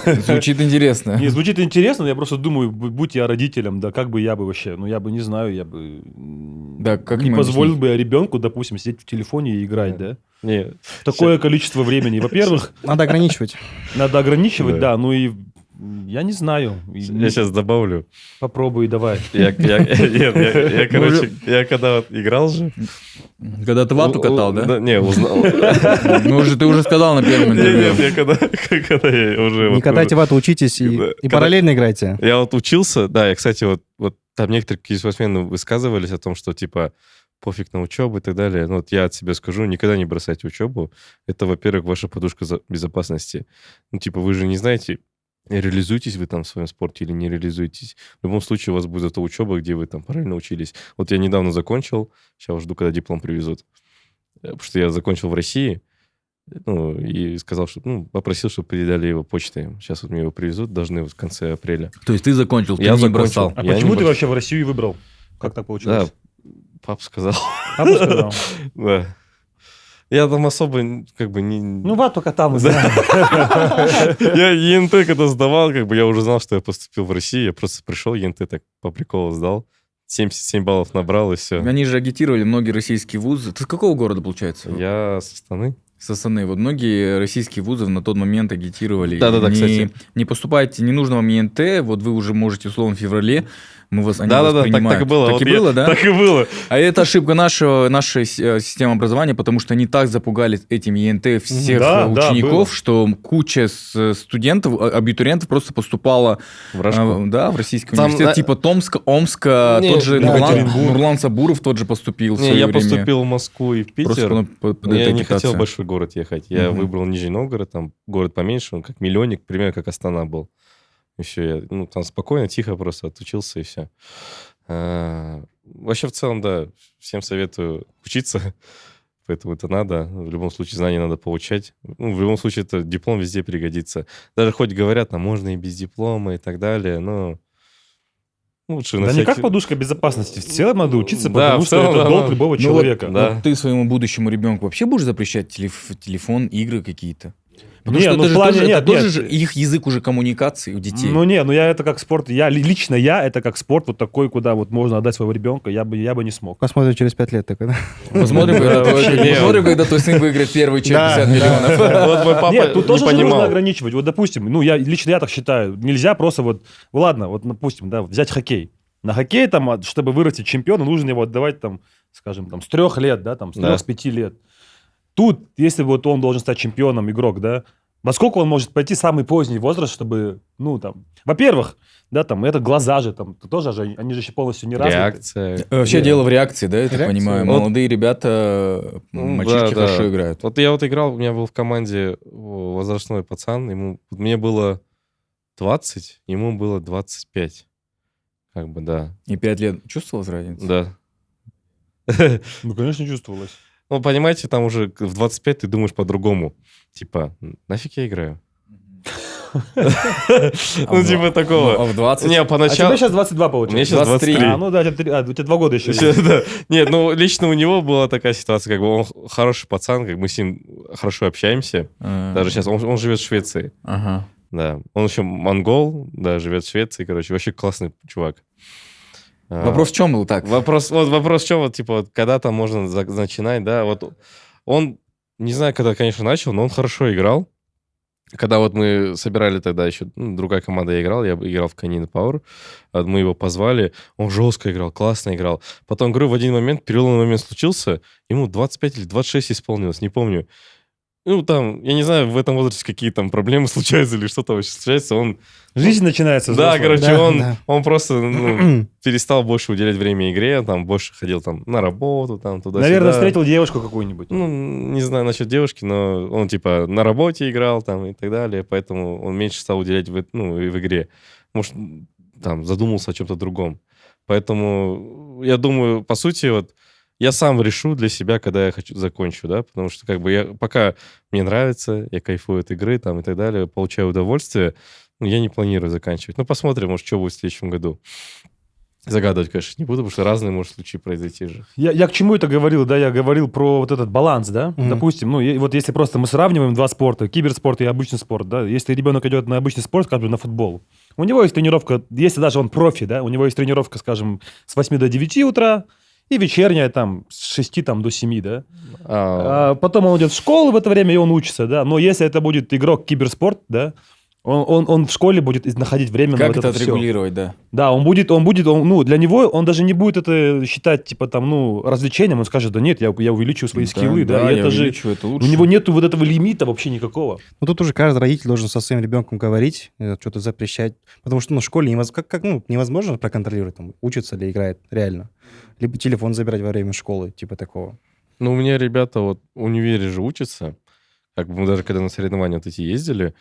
Звучит интересно. Не, звучит интересно, но я просто думаю, будь я родителем, да как бы я бы вообще, я бы не знаю, я бы Да, как не им позволил объяснить? бы ребенку, допустим, сидеть в телефоне и играть, да? Не, Такое количество времени. Во-первых, Надо ограничивать. надо ограничивать, Да. да, ну и я не знаю. я сейчас добавлю. Попробуй, давай. Короче, я когда вот играл же... Когда ты вату катал, да? Не, узнал. Ну, ты уже сказал на первом Нет, интервью. я когда я уже... Не вот катайте вату, учитесь и Когда- параллельно играйте. Я вот учился, да, и, кстати, вот там некоторые какие спортсмены высказывались о том, что, типа, пофиг на учебу и так далее. Ну, вот я от себя скажу, никогда не бросайте учебу. Это, во-первых, ваша подушка безопасности. Ну, типа, вы же не знаете, реализуетесь вы там в своем спорте или не реализуетесь. В любом случае у вас будет эта учеба, где вы там параллельно учились. Вот я недавно закончил, сейчас жду, когда диплом привезут. Потому что я закончил в России, и сказал, что, попросил, чтобы передали его почтой. Сейчас вот мне его привезут, должны в конце апреля. То есть ты закончил, ты Я не закончил. бросал. А Я почему не ты бросил. вообще в Россию выбрал? Как так Да, получилось? папа сказал. Папа сказал. Да. Я там особо как бы не... Ну, вату катал, мы знаем. Я ЕНТ когда сдавал, как бы я уже знал, что я поступил в Россию. Я просто пришел, ЕНТ так по приколу сдал. 77 баллов набрал, и все. Они же агитировали многие российские вузы. Ты с какого города, получается? Я со Астаны. С Астаны. Вот многие российские вузы на тот момент агитировали. Да-да-да, кстати. Не поступайте, не нужно вам ЕНТ, вот вы уже можете, условно, в феврале, они вас Да-да-да, принимают. так и было. Так Вот и было, да? Так и было. А это ошибка нашей системы образования, потому что они так запугали этим ЕНТ всех Да, да, учеников, было. что куча студентов, абитуриентов просто поступала В Рожку. в российский Там, университет, типа Томска, Омска, Не, тот же да, Нурлан, Екатеринбург. Нурлан Сабуров тот же поступил в Не, свое я время. поступил в Москву и в Просто Питер. под Но я этой не хотел агитацией. в большой город ехать. Я Мгм. выбрал Нижний Новгород, там город поменьше, он как миллионник, примерно как Астана был. И все, я, там спокойно, тихо просто отучился, и все. Вообще, в целом, да, всем советую учиться, поэтому это надо. В любом случае, знания надо получать. В любом случае, это диплом везде пригодится. Даже хоть говорят, можно и без диплома и так далее, но лучше на Да не как всякий... подушка безопасности. В целом надо учиться, Да, потому в что целом, это да, долг да. любого Ну человека. вот, Да. вот ты своему будущему ребенку вообще будешь запрещать телефон, игры какие-то? Потому Не, что ну, это в же плане тоже, нет, это тоже нет. же их язык уже коммуникации у детей. Ну не, я это как спорт. Лично я это как спорт вот такой, куда вот можно отдать своего ребенка, я бы не смог. Посмотрим через 5 лет. Так, да? Посмотрим, когда твой сын выиграет первый чек Да, 50 миллионов. Вот мой папа Нет, тут не тоже же нужно понимал. ограничивать. Вот, допустим, лично я так считаю, нельзя просто ладно, допустим, да, взять хоккей. На хоккей, там, чтобы вырастить чемпиона, нужно его отдавать, там, скажем, там, с 3 лет, да, там, с 3 Да. с 5 лет. Тут, если вот он должен стать чемпионом, игрок, да, Во сколько он может пойти самый поздний возраст, чтобы, ну, там, во-первых, да, там, это глаза же, там, тоже же, они же еще полностью не развиты. Реакция. Вообще дело в реакции, да, я так Реакция. понимаю? Вот. Молодые ребята, Ну, мальчишки да, да. хорошо играют. Вот я вот играл, у меня был в команде возрастной пацан, мне было 20, ему было 25. Как бы, да. И 5 лет чувствовалась разница? Да. Ну, конечно, чувствовалось. Ну, понимаете, там уже в 25 ты думаешь по-другому. Типа, нафиг я играю? Ну, типа А такого. в 20? Не, А поначалу... тебе сейчас 22 Мне получается. сейчас 23. 23. А, ну да, у тебя 2 года еще. Ещё, да. Нет, ну, лично у него была такая ситуация, как бы он хороший пацан, как мы с ним хорошо общаемся. Даже сейчас он живет в Швеции. Ага. Да. Он еще монгол, да, живет в Швеции, короче, вообще классный чувак. Вопрос в чем был так? Вопрос в чем, вот, типа, вот, когда там можно начинать, да, вот он, не знаю, когда, конечно, начал, но он хорошо играл. Когда вот мы собирали тогда еще, другая команда играл, я играл в Canine Power, мы его позвали, он жестко играл, классно играл. Потом, говорю, в один момент, переломный момент случился, ему 25 или 26 исполнилось, не помню. Ну, там, я не знаю, в этом возрасте какие там проблемы случаются или что-то вообще случается, он... Жизнь начинается. Да, взрослая. короче, Да, он, да. он просто перестал больше уделять время игре, там, больше ходил там на работу, там, туда-сюда. Наверное, встретил девушку какую-нибудь. Ну, не знаю насчет девушки, но он, типа, на работе играл там и так далее, поэтому он меньше стал уделять и в игре. Может, там, задумался о чем-то другом. Поэтому, я думаю, по сути, вот, я сам решу для себя, когда я закончу, да, потому что, как бы, пока мне нравится, я кайфую от игры, там, и так далее, получаю удовольствие, я не планирую заканчивать. Ну, посмотрим, может, что будет в следующем году. Загадывать, конечно, не буду, потому что разные, может, случаи произойти же. Я к чему это говорил, да? Я говорил про вот этот баланс, да? Мгм. Допустим, ну, вот если просто мы сравниваем два спорта, киберспорт и обычный спорт, да? Если ребенок идет на обычный спорт, скажем, на футбол, у него есть тренировка, если даже он профи, да, у него есть тренировка, скажем, с 8 до 9 утра, и вечерняя там с 6 там, до 7, да? А потом он идет в школу в это время, и он учится, да? Но если это будет игрок киберспорт, да, он в школе будет находить время на Как вот это это всё. отрегулировать, да? Да, ну, для него он даже не будет это считать, типа, там, ну, развлечением, он скажет, да нет, я увеличиваю свои скиллы, да, и я это же, увеличу, это у лучше. него нету вот этого лимита вообще никакого. Ну, тут уже каждый родитель должен со своим ребенком говорить, что-то запрещать. Потому что, в школе невозможно проконтролировать, там, учится ли играет реально. Либо телефон забирать во время школы, типа такого. Ну, у меня ребята вот в универе же учатся. Как бы мы даже когда на соревнования вот эти ездили,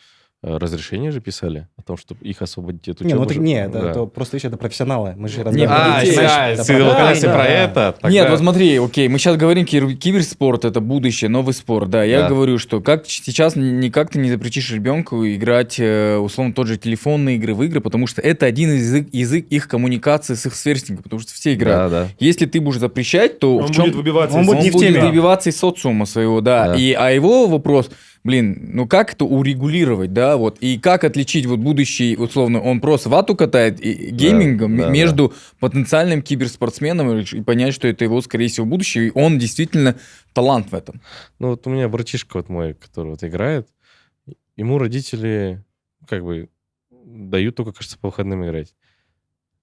разрешение же писали о том, чтобы их освободить от учебы. Это просто еще это профессионалы. Мы же Не, разговариваем. детей. Знаешь, это ты про- вот если да, про да. это, тогда- Нет, вот смотри, окей, мы сейчас говорим, киберспорт — это будущее, новый спорт, да. Я Да. говорю, что как сейчас никак ты не запретишь ребенку играть, условно, тот же телефонные игры в игры, потому что это один язык их коммуникации с их сверстниками, потому что все играют. Да, да. Если ты будешь запрещать, то Он в чем... будет выбиваться Он из- будет не в теме. выбиваться из социума своего, да. Да. А его вопрос, ну как это урегулировать, да, вот, и как отличить вот будущий, условно, он просто вату катает геймингом да, между потенциальным киберспортсменом и понять, что это его, скорее всего, будущее, и он действительно талант в этом. Ну, вот у меня братишка вот мой, который вот играет, ему родители как бы дают только, кажется, по выходным играть.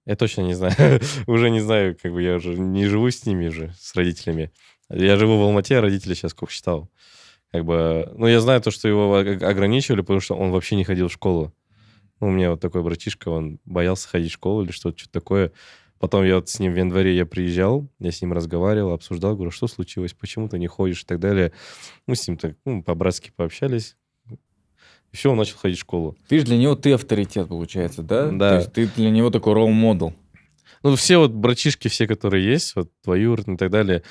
Я точно не знаю. Уже не знаю, как бы я уже не живу с ними же, с родителями. Я живу в Алмате, а родители сейчас Кокшетау. Как бы, ну, я знаю то, что его ограничивали, потому что он вообще не ходил в школу. Ну, у меня вот такой братишка, он боялся ходить в школу или что-то такое. Потом я вот с ним в январе я приезжал, я с ним разговаривал, обсуждал, говорю, что случилось, почему ты не ходишь и так далее. Мы с ним так, по-братски пообщались. И все, он начал ходить в школу. Видишь, для него ты авторитет, получается, да? Да. То есть ты для него такой ролл-модел. Ну, все вот братишки, все, которые есть, вот двоюродные и так далее,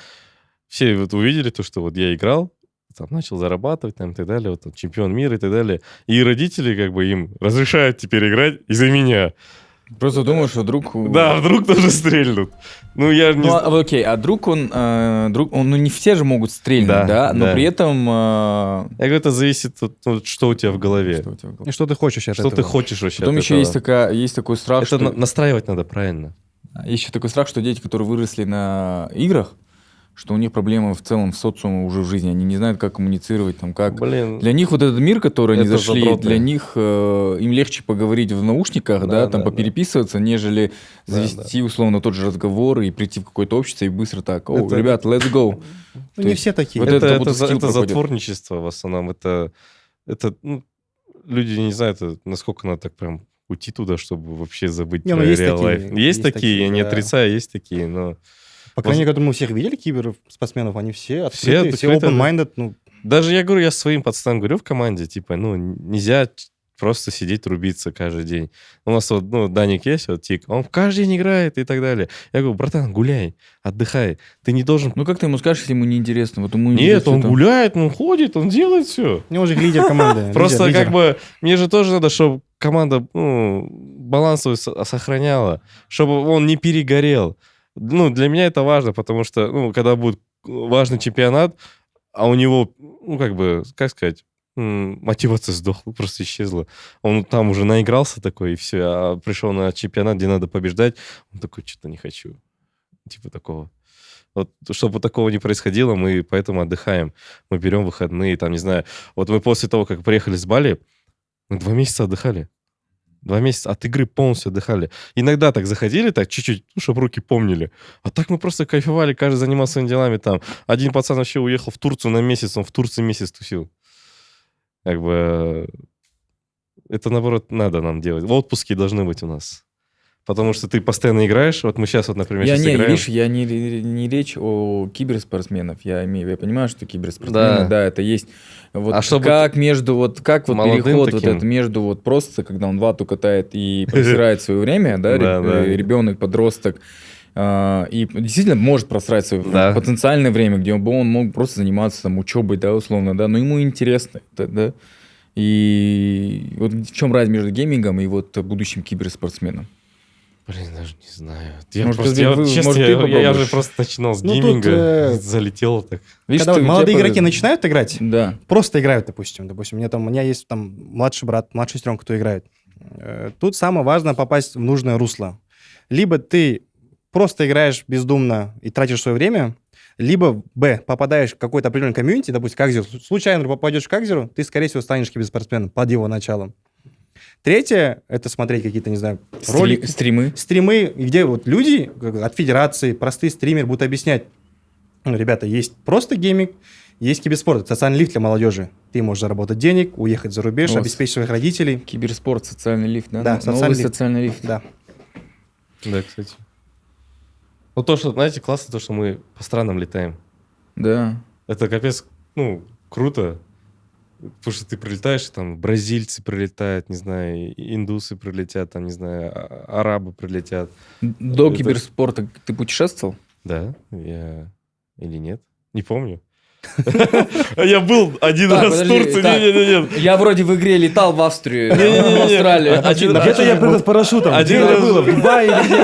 все вот увидели то, что вот я играл, там, начал зарабатывать там, и так далее, вот, там, чемпион мира и так далее. И родители как бы им разрешают теперь играть из-за меня. Просто думаю, что друг... Да, вдруг тоже стрельнут. Ну, я не Ну, знаю. окей, а друг он, ну не все же могут стрельнуть, Да, да, но да. при этом... Я говорю, это зависит от что у тебя в голове. Что у тебя в голове? И что ты хочешь от Что этого? ты хочешь вообще Потом от еще этого. есть такой страх, Это что... настраивать надо правильно. Еще такой страх, что дети, которые выросли на играх, что у них проблемы в целом в социуме уже в жизни, они не знают, как коммуницировать, там, как... Блин, Для них вот этот мир, который они Это зашли, задроты. для них им легче поговорить в наушниках, да, Да, там да, попереписываться, нежели Да, завести условно тот же разговор и прийти в какое-то общество и быстро так, Это- ребят, let's go. Ну, То не есть все такие. вот это как будто это скилл пропадет. затворничество в основном. Это люди не знают, насколько надо так прям уйти туда, чтобы вообще забыть Не, ну про есть реал такие, лайф. Есть есть такие, я такие, не да. отрицаю, есть такие, но... По крайней мере, мы всех видели киберспортсменов, они все Все открытые, все открыты, да. open-minded, ну, Даже я говорю, я своим пацанам говорю в команде, типа, ну, нельзя просто сидеть, рубиться каждый день. У нас вот, ну, Даник есть, вот Тик, он каждый день играет и так далее. Я говорю, братан, гуляй, отдыхай. Ты не должен... Ну как ты ему скажешь, если ему неинтересно? Вот ему Нет, интересно он там- гуляет, он ходит, он делает все. у него же лидер команды. Просто лидер. как бы мне же тоже надо, чтобы команда баланс свой сохраняла, чтобы он не перегорел. Ну, для меня это важно, потому что, ну, когда будет важный чемпионат, а у него, ну, как бы, как сказать, мотивация сдохла, просто исчезла. Он там уже наигрался такой, и все, а пришел на чемпионат, где надо побеждать, он такой, что-то не хочу. Типа такого. Вот, чтобы такого не происходило, мы поэтому отдыхаем. Мы берем выходные, там, не знаю. Вот мы после того, как приехали с Бали, мы 2 месяца отдыхали. 2 месяца от игры полностью отдыхали. Иногда так заходили, так чуть-чуть, ну, чтобы руки помнили. А так мы просто кайфовали, каждый занимался своими делами там. Один пацан вообще уехал в Турцию на месяц, он в Турции месяц тусил. Как бы это, наоборот, надо нам делать. В отпуске должны быть у нас. Потому что ты постоянно играешь. Вот мы сейчас, вот, например, Я сейчас не, играем. видишь, я не речь о киберспортсменов. Я понимаю, что киберспортсмены, да, это есть. Вот А чтобы как между, вот как вот молодым переход вот таким. это между вот просто, когда он вату катает и просирает свое время, да, Да. ребенок, подросток, и действительно может просрать свое Да. потенциальное время, где он мог просто заниматься там учебой, да, условно, да, но ему интересно это, да. И вот в чем разница между геймингом и вот будущим киберспортсменом? Блин, даже не знаю. Я Может, просто, ты- я, вы- честно, может, ты я же попробуешь? просто начинал с Ну, тут, гейминга, залетело так. Видишь, Когда ты- вот у молодые тебя игроки повезло. начинают играть, Да. просто играют, допустим. У меня есть там младший брат, младшая сестренка, кто играет. Тут самое важное попасть в нужное русло. Либо ты просто играешь бездумно и тратишь свое время, либо, попадаешь в какой-то определенный комьюнити, допустим, к Акзеру, случайно попадешь к Акзеру, ты, скорее всего, станешь киберспортсменом под его началом. Третье — это смотреть какие-то, не знаю, ролики, Стримы. стримы, где вот люди от федерации, простые стримеры будут объяснять, ну, ребята, есть просто гейминг, есть киберспорт, это социальный лифт для молодежи. Ты можешь заработать денег, уехать за рубеж, Вот. обеспечить своих родителей. Киберспорт, социальный лифт, да? Да, Новый социальный лифт. социальный лифт. Да. Да, кстати. Ну, то, что, знаете, классно то, что мы по странам летаем. Да. Это капец, ну, круто. Потому что ты прилетаешь, и там бразильцы прилетают, не знаю, индусы прилетят, там, не знаю, арабы прилетят. До Это- киберспорта ты путешествовал? Да, я... Или нет? Не помню. Я был один Так, раз в подожди, Турции. так. Не-не-не. Я вроде в игре летал в Австрию, Не-не-не-не. в Австралию. Один раз. Где-то я прыгал с парашютом. Один Где это раз. было? В Дубае или где?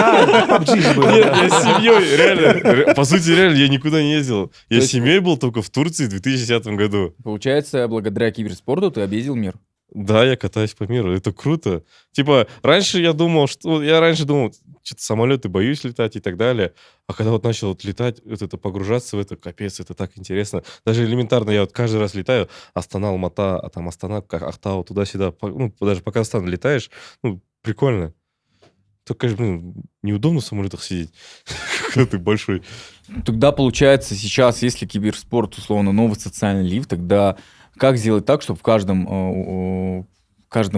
PUBG же было. Нет, я с семьей, реально. По сути, реально, я никуда не ездил. Я То с есть- семьей был только в Турции в 2010 году. Получается, благодаря киберспорту ты объездил мир. Да, я катаюсь по миру, это круто. Типа, раньше я думал, что... Я раньше думал, что-то самолеты боюсь летать и так далее. А когда вот начал вот летать, вот это погружаться в это, капец, это так интересно. Даже элементарно я вот каждый раз летаю, Астана, Алмата, а там Астана, как Ахтау, туда-сюда. Ну, даже по Казахстану летаешь, ну, прикольно. Только, конечно, блин, неудобно в самолетах сидеть, когда ты большой. Тогда, получается, сейчас, если киберспорт, условно, новый социальный лифт, тогда как сделать так, чтобы в каждом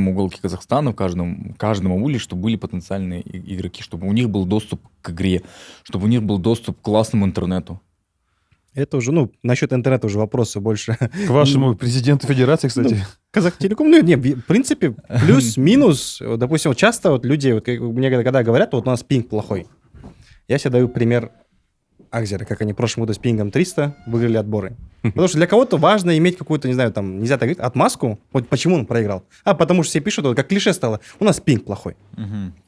уголке Казахстана, в каждом ауле, чтобы были потенциальные игроки, чтобы у них был доступ к игре, чтобы у них был доступ к классному интернету? Это уже, ну, насчет интернета уже вопросы больше. К вашему президенту федерации, кстати. Казахтелеком, ну, не, в принципе, плюс-минус. Вот, допустим, вот часто вот люди, вот, мне когда говорят, вот у нас пинг плохой. Я себе даю пример Акзера, как они в прошлом году с пингом 300 выиграли отборы. Потому что для кого-то важно иметь какую-то, не знаю, там, нельзя так говорить, отмазку. Вот почему он проиграл. Потому что все пишут, вот, как клише стало, у нас пинг плохой.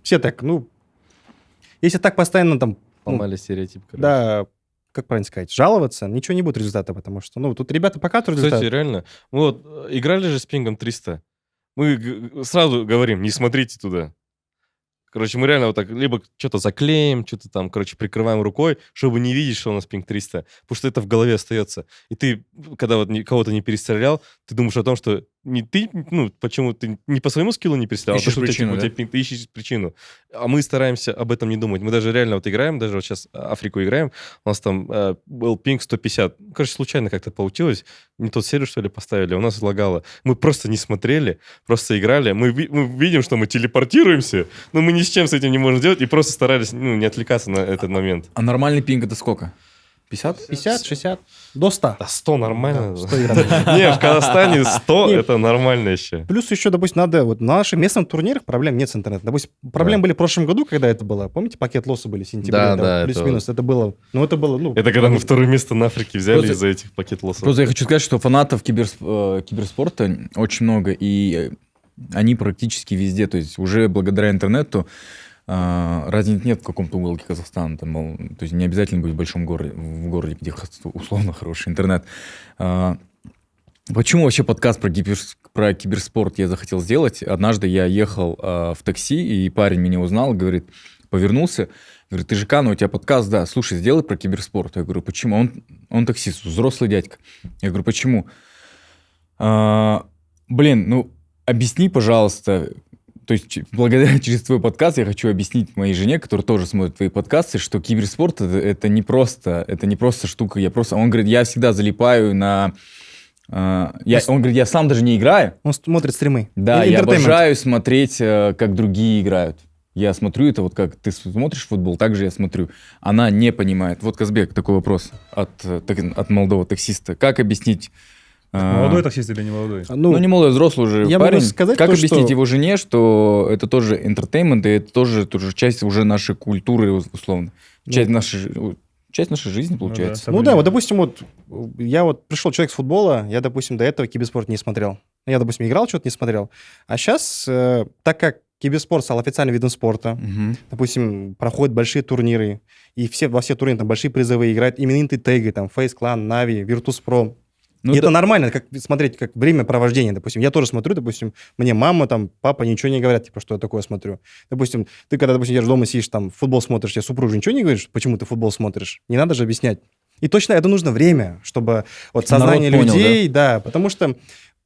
Все так, ну, если так постоянно там, Ломали стереотип, короче. да, как правильно сказать, жаловаться, ничего не будет результата, потому что, ну, тут ребята показывают результат. Кстати, реально, мы вот играли же с пингом 300. Мы сразу говорим, не смотрите туда. Короче, мы реально вот так либо что-то заклеим, что-то там, короче, прикрываем рукой, чтобы не видеть, что у нас пинг 300. Потому что это в голове остается. И ты, когда вот кого-то не перестрелял, ты думаешь о том, что не ты, ну, почему ты не по своему скиллу не перестрелял, Ищешь а то, что у тебя, причину, типа, у тебя пинг, ты ищешь причину. А мы стараемся об этом не думать. Мы даже реально вот играем, даже вот сейчас Африку играем, у нас там был пинг 150. Короче, случайно как-то получилось. Не тот серию, что ли, поставили, у нас лагало. Мы просто не смотрели, просто играли. Мы видим, что мы телепортируемся, но мы ни с чем с этим не можем сделать, и просто старались, ну, не отвлекаться на этот момент. А нормальный пинг это сколько? 50? 50, 60, до 100. Да 100 нормально. Да, 100 игроков. Не, в Казахстане 100 Нет. это нормально еще. Плюс еще, допустим, надо... Вот на наших местных турнирах проблем нет с интернетом. Допустим, проблемы были в прошлом году, когда это было. Помните, пакет лосса были в сентябре? Да, там, да, плюс-минус. Это было... Ну, это было... Ну, Это когда мы второе место на Африке взяли Просто- из-за этих пакет лоссов. Просто я хочу сказать, что фанатов киберспорта очень много, и они практически везде. То есть уже благодаря интернету разницы нет в каком-то уголке Казахстана. Там, мол, то есть не обязательно быть в большом городе, в городе, где условно хороший интернет. Почему вообще подкаст про киберспорт я захотел сделать? Однажды я ехал в такси, и парень меня узнал, говорит, повернулся, говорит, ты же Кана, у тебя подкаст, да, слушай, сделай про киберспорт. Я говорю, почему? Он таксист, взрослый дядька. Я говорю, почему? Блин, ну, объясни, пожалуйста. То есть благодаря через твой подкаст я хочу объяснить моей жене, которая тоже смотрит твои подкасты, что киберспорт это не просто штука. Он говорит, я всегда залипаю на... он говорит, я сам даже не играю. Он смотрит стримы. Да, я Entertainment. обожаю смотреть, как другие играют. Я смотрю это, вот как ты смотришь футбол, так же я смотрю. Она не понимает. Вот, Казбек, такой вопрос от молодого таксиста. Как объяснить... Молодой таксист или не молодой? Ну, не молодой, взрослый уже я парень. могу сказать Как то, объяснить что- его жене, что это тоже entertainment, и это тоже часть уже нашей культуры, условно. Часть нашей жизни, получается. Ну да, вот, допустим, вот я вот пришел человек с футбола, я, допустим, до этого киберспорт не смотрел. Я, допустим, играл, что-то не смотрел. А сейчас, так как киберспорт стал официальным видом спорта, Мгм. допустим, проходят большие турниры, и во все турниры там большие призовые играют именитые теги, там, Face Clan, Na'Vi, Virtus.pro. Ну, И да. это нормально, как смотреть, как времяпровождение, допустим. Я тоже смотрю, допустим, мне мама, там, папа ничего не говорят, типа, что я такое смотрю. Допустим, ты когда, допустим, едешь дома, сидишь, там, футбол смотришь, тебе супруга ничего не говоришь, почему ты футбол смотришь? Не надо же объяснять. И точно это нужно время, чтобы вот Народ сознание понял, людей, да, потому что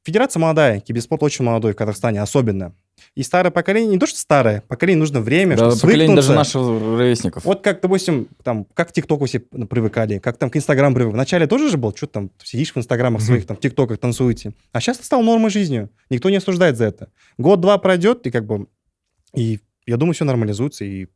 федерация молодая, киберспорт очень молодой в Казахстане, особенно. И старое поколение, не то что старое, поколение нужно время, Да, чтобы поколение даже свыкнуться. наших ровесников. Вот как, допустим, там, как к ТикТоку все привыкали, как там к Инстаграму привыкли. Вначале тоже же был, что там, сидишь в Инстаграмах своих, там, ТикТоках, танцуете. А сейчас это стало нормой жизни. Никто не осуждает за это. Год-два пройдет, и как бы... И я думаю, все нормализуется, и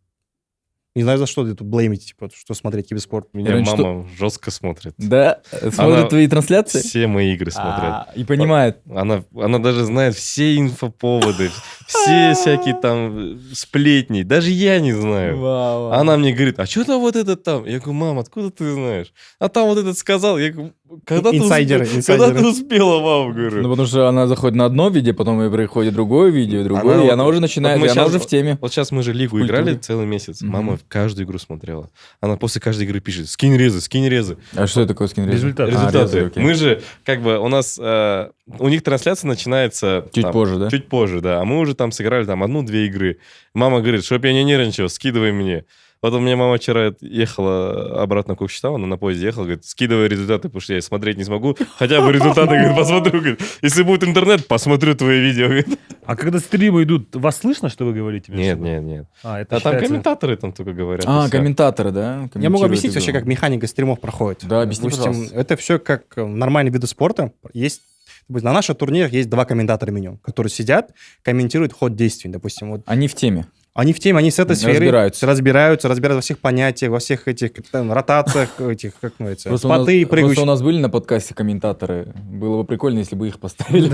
не знаю, за что ты тут блеймите, типа, что смотреть киберспорт. Меня Раньше мама жестко смотрит. Да? Смотрят Она твои трансляции? Все мои игры смотрят. И понимает. Она даже знает все инфоповоды, все всякие там сплетни. Даже я не знаю. Вау. Она мне говорит, а что там вот этот там? Я говорю, мам, откуда ты знаешь? А там вот этот сказал. Я говорю, когда ты Инсайдеры, успела, инсайдеры. когда ты успела, мам, говорю. Ну, потому что она заходит на одно видео, потом ей приходит другое видео, другое, и вот- она уже начинает, вот мы и она щас- уже в теме. Вот сейчас мы же лигу культуре. играли целый месяц. Мгм. Мама каждую игру смотрела. Она после каждой игры пишет, скинь резы, скинь резы. А что это такое скинрез? Результаты. Результаты. окей. Мы же, как бы, у нас, у них трансляция начинается... Чуть там, позже, да? Чуть позже, да. А мы уже там сыграли там 1-2 игры. Мама говорит, чтоб я не нервничал, скидывай мне. Потом у меня мама вчера ехала обратно в Кокшетау, она на поезде ехала, говорит, скидывай результаты, потому что я смотреть не смогу. Хотя бы результаты, говорит, посмотрю. Говорит, если будет интернет, посмотрю твои видео. Говорит. А когда стримы идут, вас слышно, что вы говорите? между Нет, собой? нет, нет. Это А там считается- комментаторы там только говорят. и всё. Комментаторы, да? Я могу Комментируют объяснить игру. вообще, как механика стримов проходит. Да, объясни, Допустим, пожалуйста. это все как нормальные виды спорта. Есть, допустим, на наших турнирах есть 2 комментатора меню, которые сидят, комментируют ход действий. Допустим, вот Они в теме. они в теме, они с этой сферы Разбираются. разбираются во всех понятиях, во всех этих там, ротациях, этих, как называется, Просто у нас- споты, просто прыгающие. у нас были на подкасте комментаторы. Было бы прикольно, если бы их поставили.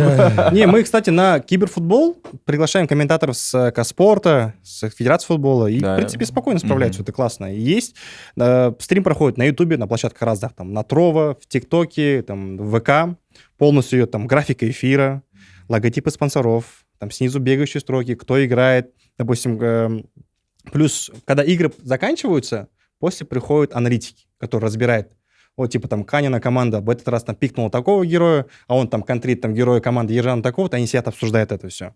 Не, мы, кстати, на киберфутбол приглашаем комментаторов с Каспорта, с Федерации футбола, и, Да. в принципе, спокойно справляются, Мгм. это классно. И есть, стрим проходит на Ютубе, на площадках разных, там, на Trovo, в ТикТоке, там, в ВК, полностью идет там графика эфира, логотипы спонсоров, там снизу бегающие строки, кто играет, допустим, плюс, когда игры заканчиваются, после приходят аналитики, которые разбирают. Вот, типа, там, Канина команда в этот раз там пикнула такого героя, а он там контрит там героя команды Ержана такого-то, они сидят, обсуждают это все.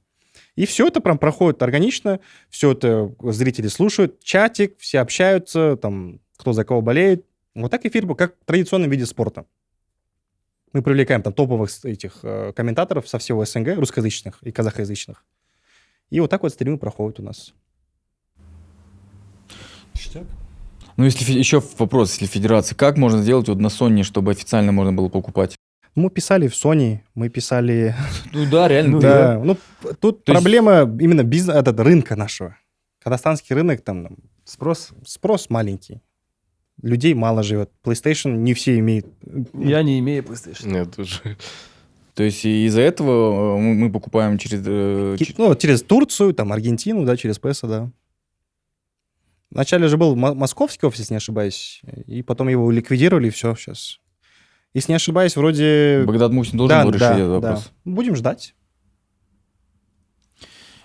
И все это прям проходит органично, все это зрители слушают, чатик, все общаются, там, кто за кого болеет. Вот так эфир был, как в традиционном виде спорта. Мы привлекаем там топовых этих комментаторов со всего СНГ, русскоязычных и казахоязычных. И вот так вот стримы проходят у нас. Ну, если еще вопрос, если федерация, как можно сделать вот на Sony, чтобы официально можно было покупать? Мы писали в Sony, мы писали... Ну да, реально. Да, ну тут То есть- проблема именно рынка нашего. Казахстанский рынок, там Спрос? спрос маленький. Людей мало живет. PlayStation не все имеют. Я не имею PlayStation. Нет, уже. То есть и из-за этого мы покупаем через... Ну, через Турцию, там, Аргентину, да, через PESA, да. Вначале же был московский офис, если не ошибаюсь, и потом его ликвидировали, и все, сейчас. Если не ошибаюсь, вроде... Багдад Мухсин должен был решить этот да. вопрос. Будем ждать.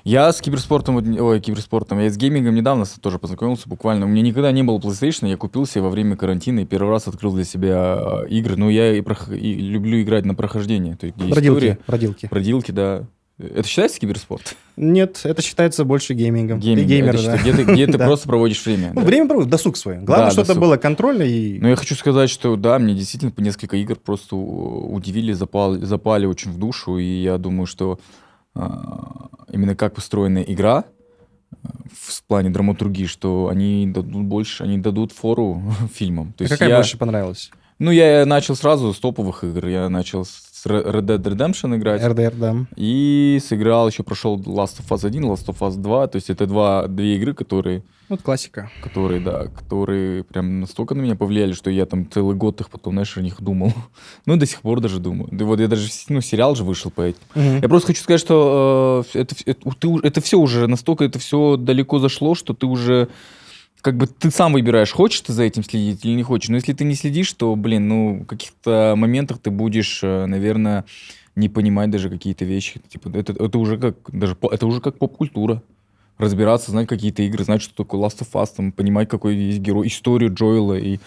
Я с киберспортом, я с геймингом недавно тоже познакомился, буквально. У меня никогда не было PlayStation, я купил себе во время карантина и первый раз открыл для себя игры. Но я и люблю играть на прохождение. То есть, где история, Бродилки. бродилки, да. Это считается киберспорт? Нет, это считается больше геймингом. Ты Гейминг. геймер, Это да. где ты Да. просто проводишь время. Ну, да. время проводишь, досуг свой. Главное, Да, чтобы это досуг. было контрольно и... Но я хочу сказать, что да, мне действительно по несколько игр просто удивили, запали очень в душу, и я думаю, что именно как построена игра в плане драматургии, что они дадут больше, они дадут фору фильмам. То А есть какая я, больше понравилась? ну, я начал сразу с топовых игр, я начал с Red Dead Redemption играть. РДР, да. И сыграл, еще прошел Last of Us 1, Last of Us 2, то есть это две игры, которые Вот классика. которые прям настолько на меня повлияли, что я там целый год их потом, знаешь, о них думал. Ну, и до сих пор даже думаю. Да вот я даже, ну, сериал же вышел по этим. Мгм. Я просто хочу сказать, что это все уже настолько, это все далеко зашло, что ты уже, как бы, ты сам выбираешь, хочешь ты за этим следить или не хочешь. Но если ты не следишь, то, блин, ну, в каких-то моментах ты будешь, наверное, не понимать даже какие-то вещи. Типа, это уже как, это уже как поп-культура. Разбираться, знать какие-то игры, знать, что такое Last of Us, там, понимать, какой есть герой, историю Джоэла. И...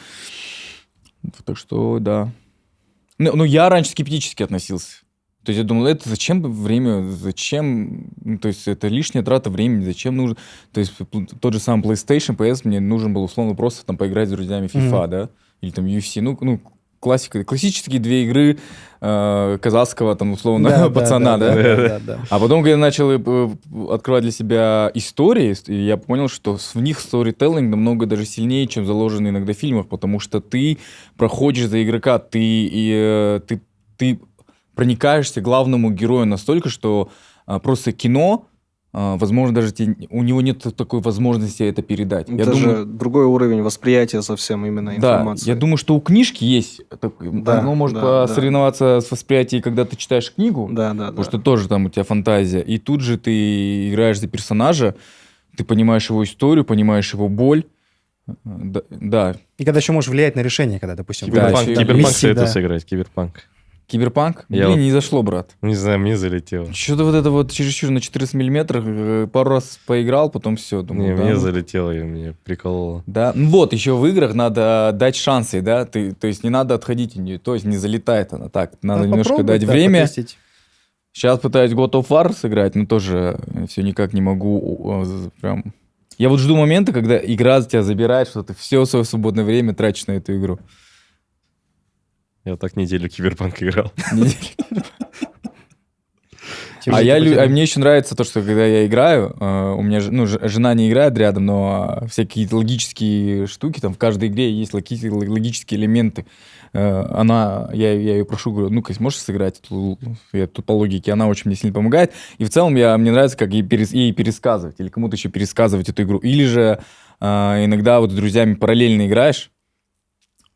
Так что, да. Но я раньше скептически относился. То есть я думал, это зачем время, зачем, ну, то есть это лишняя трата времени, зачем нужно, то есть тот же самый PlayStation, PS, мне нужен был условно просто там поиграть с друзьями в FIFA, да, или там UFC, ну классика, классические две игры казахского там условно Да, пацана, да. Да. А потом, когда я начал открывать для себя истории, я понял, что в них сторителлинг намного даже сильнее, чем заложено иногда в фильмах, потому что ты проходишь за игрока, ты проникаешься к главному герою настолько, что просто кино, возможно, даже у него нет такой возможности это передать. Я Это думаю, же другой уровень восприятия совсем именно да, информации. я думаю, что у книжки есть, Да, оно может да, посоревноваться с восприятием, когда ты читаешь книгу, Да. потому что тоже там у тебя фантазия, и тут же ты играешь за персонажа, ты понимаешь его историю, понимаешь его боль, да. И когда еще можешь влиять на решение, когда, допустим... Да, выбираешь еще и там Киберпанк миссии, советую да. сыграть, Киберпанк. Киберпанк? Я Блин, вот- не зашло, брат. Не знаю, мне залетело. Что-то вот это вот чересчур на 14 миллиметрах, пару раз поиграл, потом все, думаю, Не, да, мне ну, залетело, и мне прикололо. да. Ну вот, еще в играх надо дать шансы, да, то есть не надо отходить, то есть не залетает она так, надо немножко попробовать, дать да, время. потестить. Сейчас пытаюсь God of War сыграть, но тоже все никак не могу прям... Я вот жду момента, когда игра тебя забирает, что ты все свое свободное время тратишь на эту игру. Я вот так неделю Киберпанк играл. Тем А более, мне еще нравится то, что когда я играю, у меня жена не играет рядом, но всякие логические штуки, там в каждой игре есть логические элементы. Я ее прошу, говорю, ну-ка, можешь сыграть? Я тут по логике, она очень мне сильно помогает. И в целом мне нравится, как ей пересказывать, или кому-то еще пересказывать эту игру. Или же иногда вот с друзьями параллельно играешь,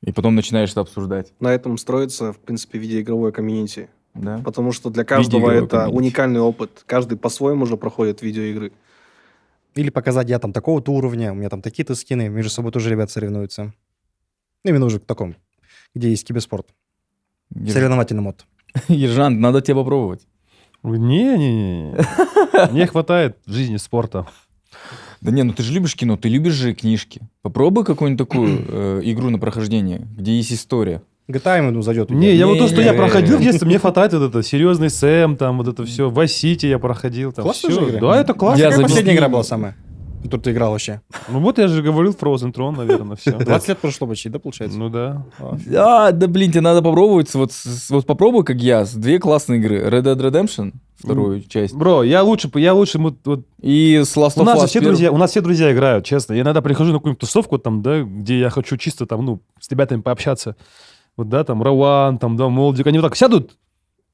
и потом начинаешь это обсуждать. На этом строится, в принципе, видеоигровое комьюнити. Да? Потому что для каждого Видеоигровое это комьюнити. уникальный опыт. Каждый по-своему уже проходит видеоигры. Или показать, я там такого-то уровня, у меня там такие-то скины, между собой тоже ребят соревнуются. Ну, именно уже в таком, где есть киберспорт. Соревновательный мод. Ержан, надо тебе попробовать. Не. Мне хватает в жизни спорта. Да не, ну ты же любишь кино, ты любишь же книжки. Попробуй какую-нибудь такую игру на прохождение, где есть история. GTA ему зайдет. Не, я вот то, что я Не. проходил в детстве, мне хватает вот это. Серьезный Сэм, там вот это все. Vice City я проходил. Там Классная всё. же игра. Да, это классно. Я Какая забил- последняя игра была самая? который ты играл вообще? Ну вот я же говорил Frozen Throne, наверное, все. 20 лет прошло почти, да, получается? Ну да. Да, блин, тебе надо попробовать. Вот попробуй, как я, две классные игры. Red Dead Redemption, вторую часть, Бро, я лучше вот и с Last у of нас же Us все первый. друзья, у нас все друзья играют, честно. Я иногда прихожу на какую-нибудь тусовку там, да, где я хочу чисто там, ну, с ребятами пообщаться. Вот, да, там, Рауан, там, да, Молдик, они вот так сядут,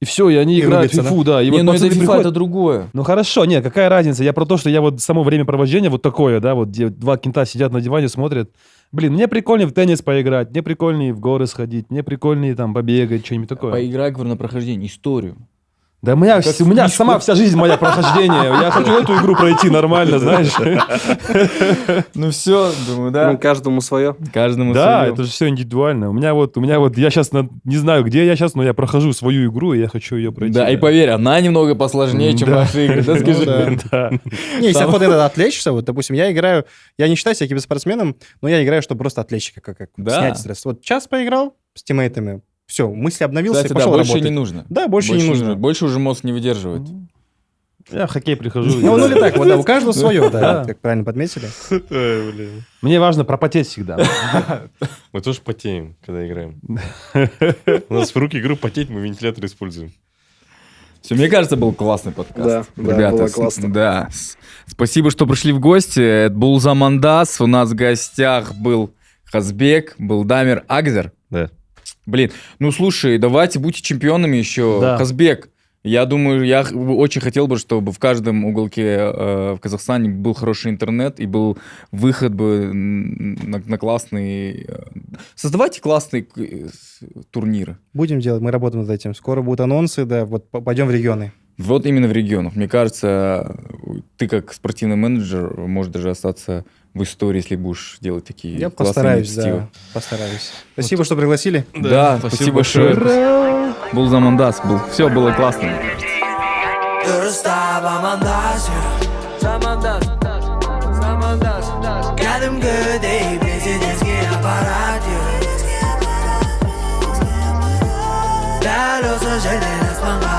и все, и они И играют в рубятся, фифу, да. И Не, вот ну это пацаны FIFA, приходят. это другое. Ну хорошо, нет, какая разница? Я про то, что я вот само времяпровождение вот такое, да, вот где два кента сидят на диване, смотрят. Блин, мне прикольнее в теннис поиграть, мне прикольнее в горы сходить, мне прикольнее там побегать, что-нибудь такое. Поиграй, говорю, на прохождение, историю. Да у меня, Как у в меня книжку. сама вся жизнь моя прохождение. Я хочу эту игру пройти нормально, знаешь. Ну все, думаю, Ну, каждому свое. Каждому Да, своё. это же все индивидуально. У меня вот, я сейчас не знаю, где я сейчас, но я прохожу свою игру, и я хочу ее пройти. Да, и поверь, она немного посложнее, чем Да. ваши игры, да, скажи? Ну, да. Да. Не, если Там- охота это отвлечься, вот, допустим, я играю, я не считаю себя киберспортсменом, но я играю, чтобы просто отвлечься, как Да. снять стресс. Вот час поиграл с тиммейтами, все, мысли обновился Кстати, и да, пошел больше работать. не нужно. Да, больше не нужно. Больше уже мозг не выдерживает. Я в хоккей прихожу. Ну, да. или так, вот, да, у каждого свое, да, Да. как правильно подметили. Ай, блин. Мне важно пропотеть всегда. Мы тоже потеем, когда играем. У нас в руки игру потеть, мы вентилятор используем. Все, мне кажется, был классный подкаст. Да, да, Ребята, было классно. Да. Спасибо, что пришли в гости. Это был Замандас. У нас в гостях был Хазбек, был Дамир Агзер. Да. Блин, ну слушай, давайте будьте чемпионами еще. Да. Хазбек, я думаю, я очень хотел бы, чтобы в каждом уголке в Казахстане был хороший интернет и был выход бы на классный... Создавайте классные турниры. Будем делать, мы работаем над этим. Скоро будут анонсы, да, вот пойдем в регионы. Вот именно в регионах. Мне кажется, ты как спортивный менеджер можешь даже остаться в истории, если будешь делать такие Я классные постараюсь, инициативы. да, постараюсь. Спасибо, что пригласили. Да, спасибо большое. Был Замандас, все было классно. Дұрыстап амандасып кәдімгідей президентке аппарат дәл осы жерден аспанға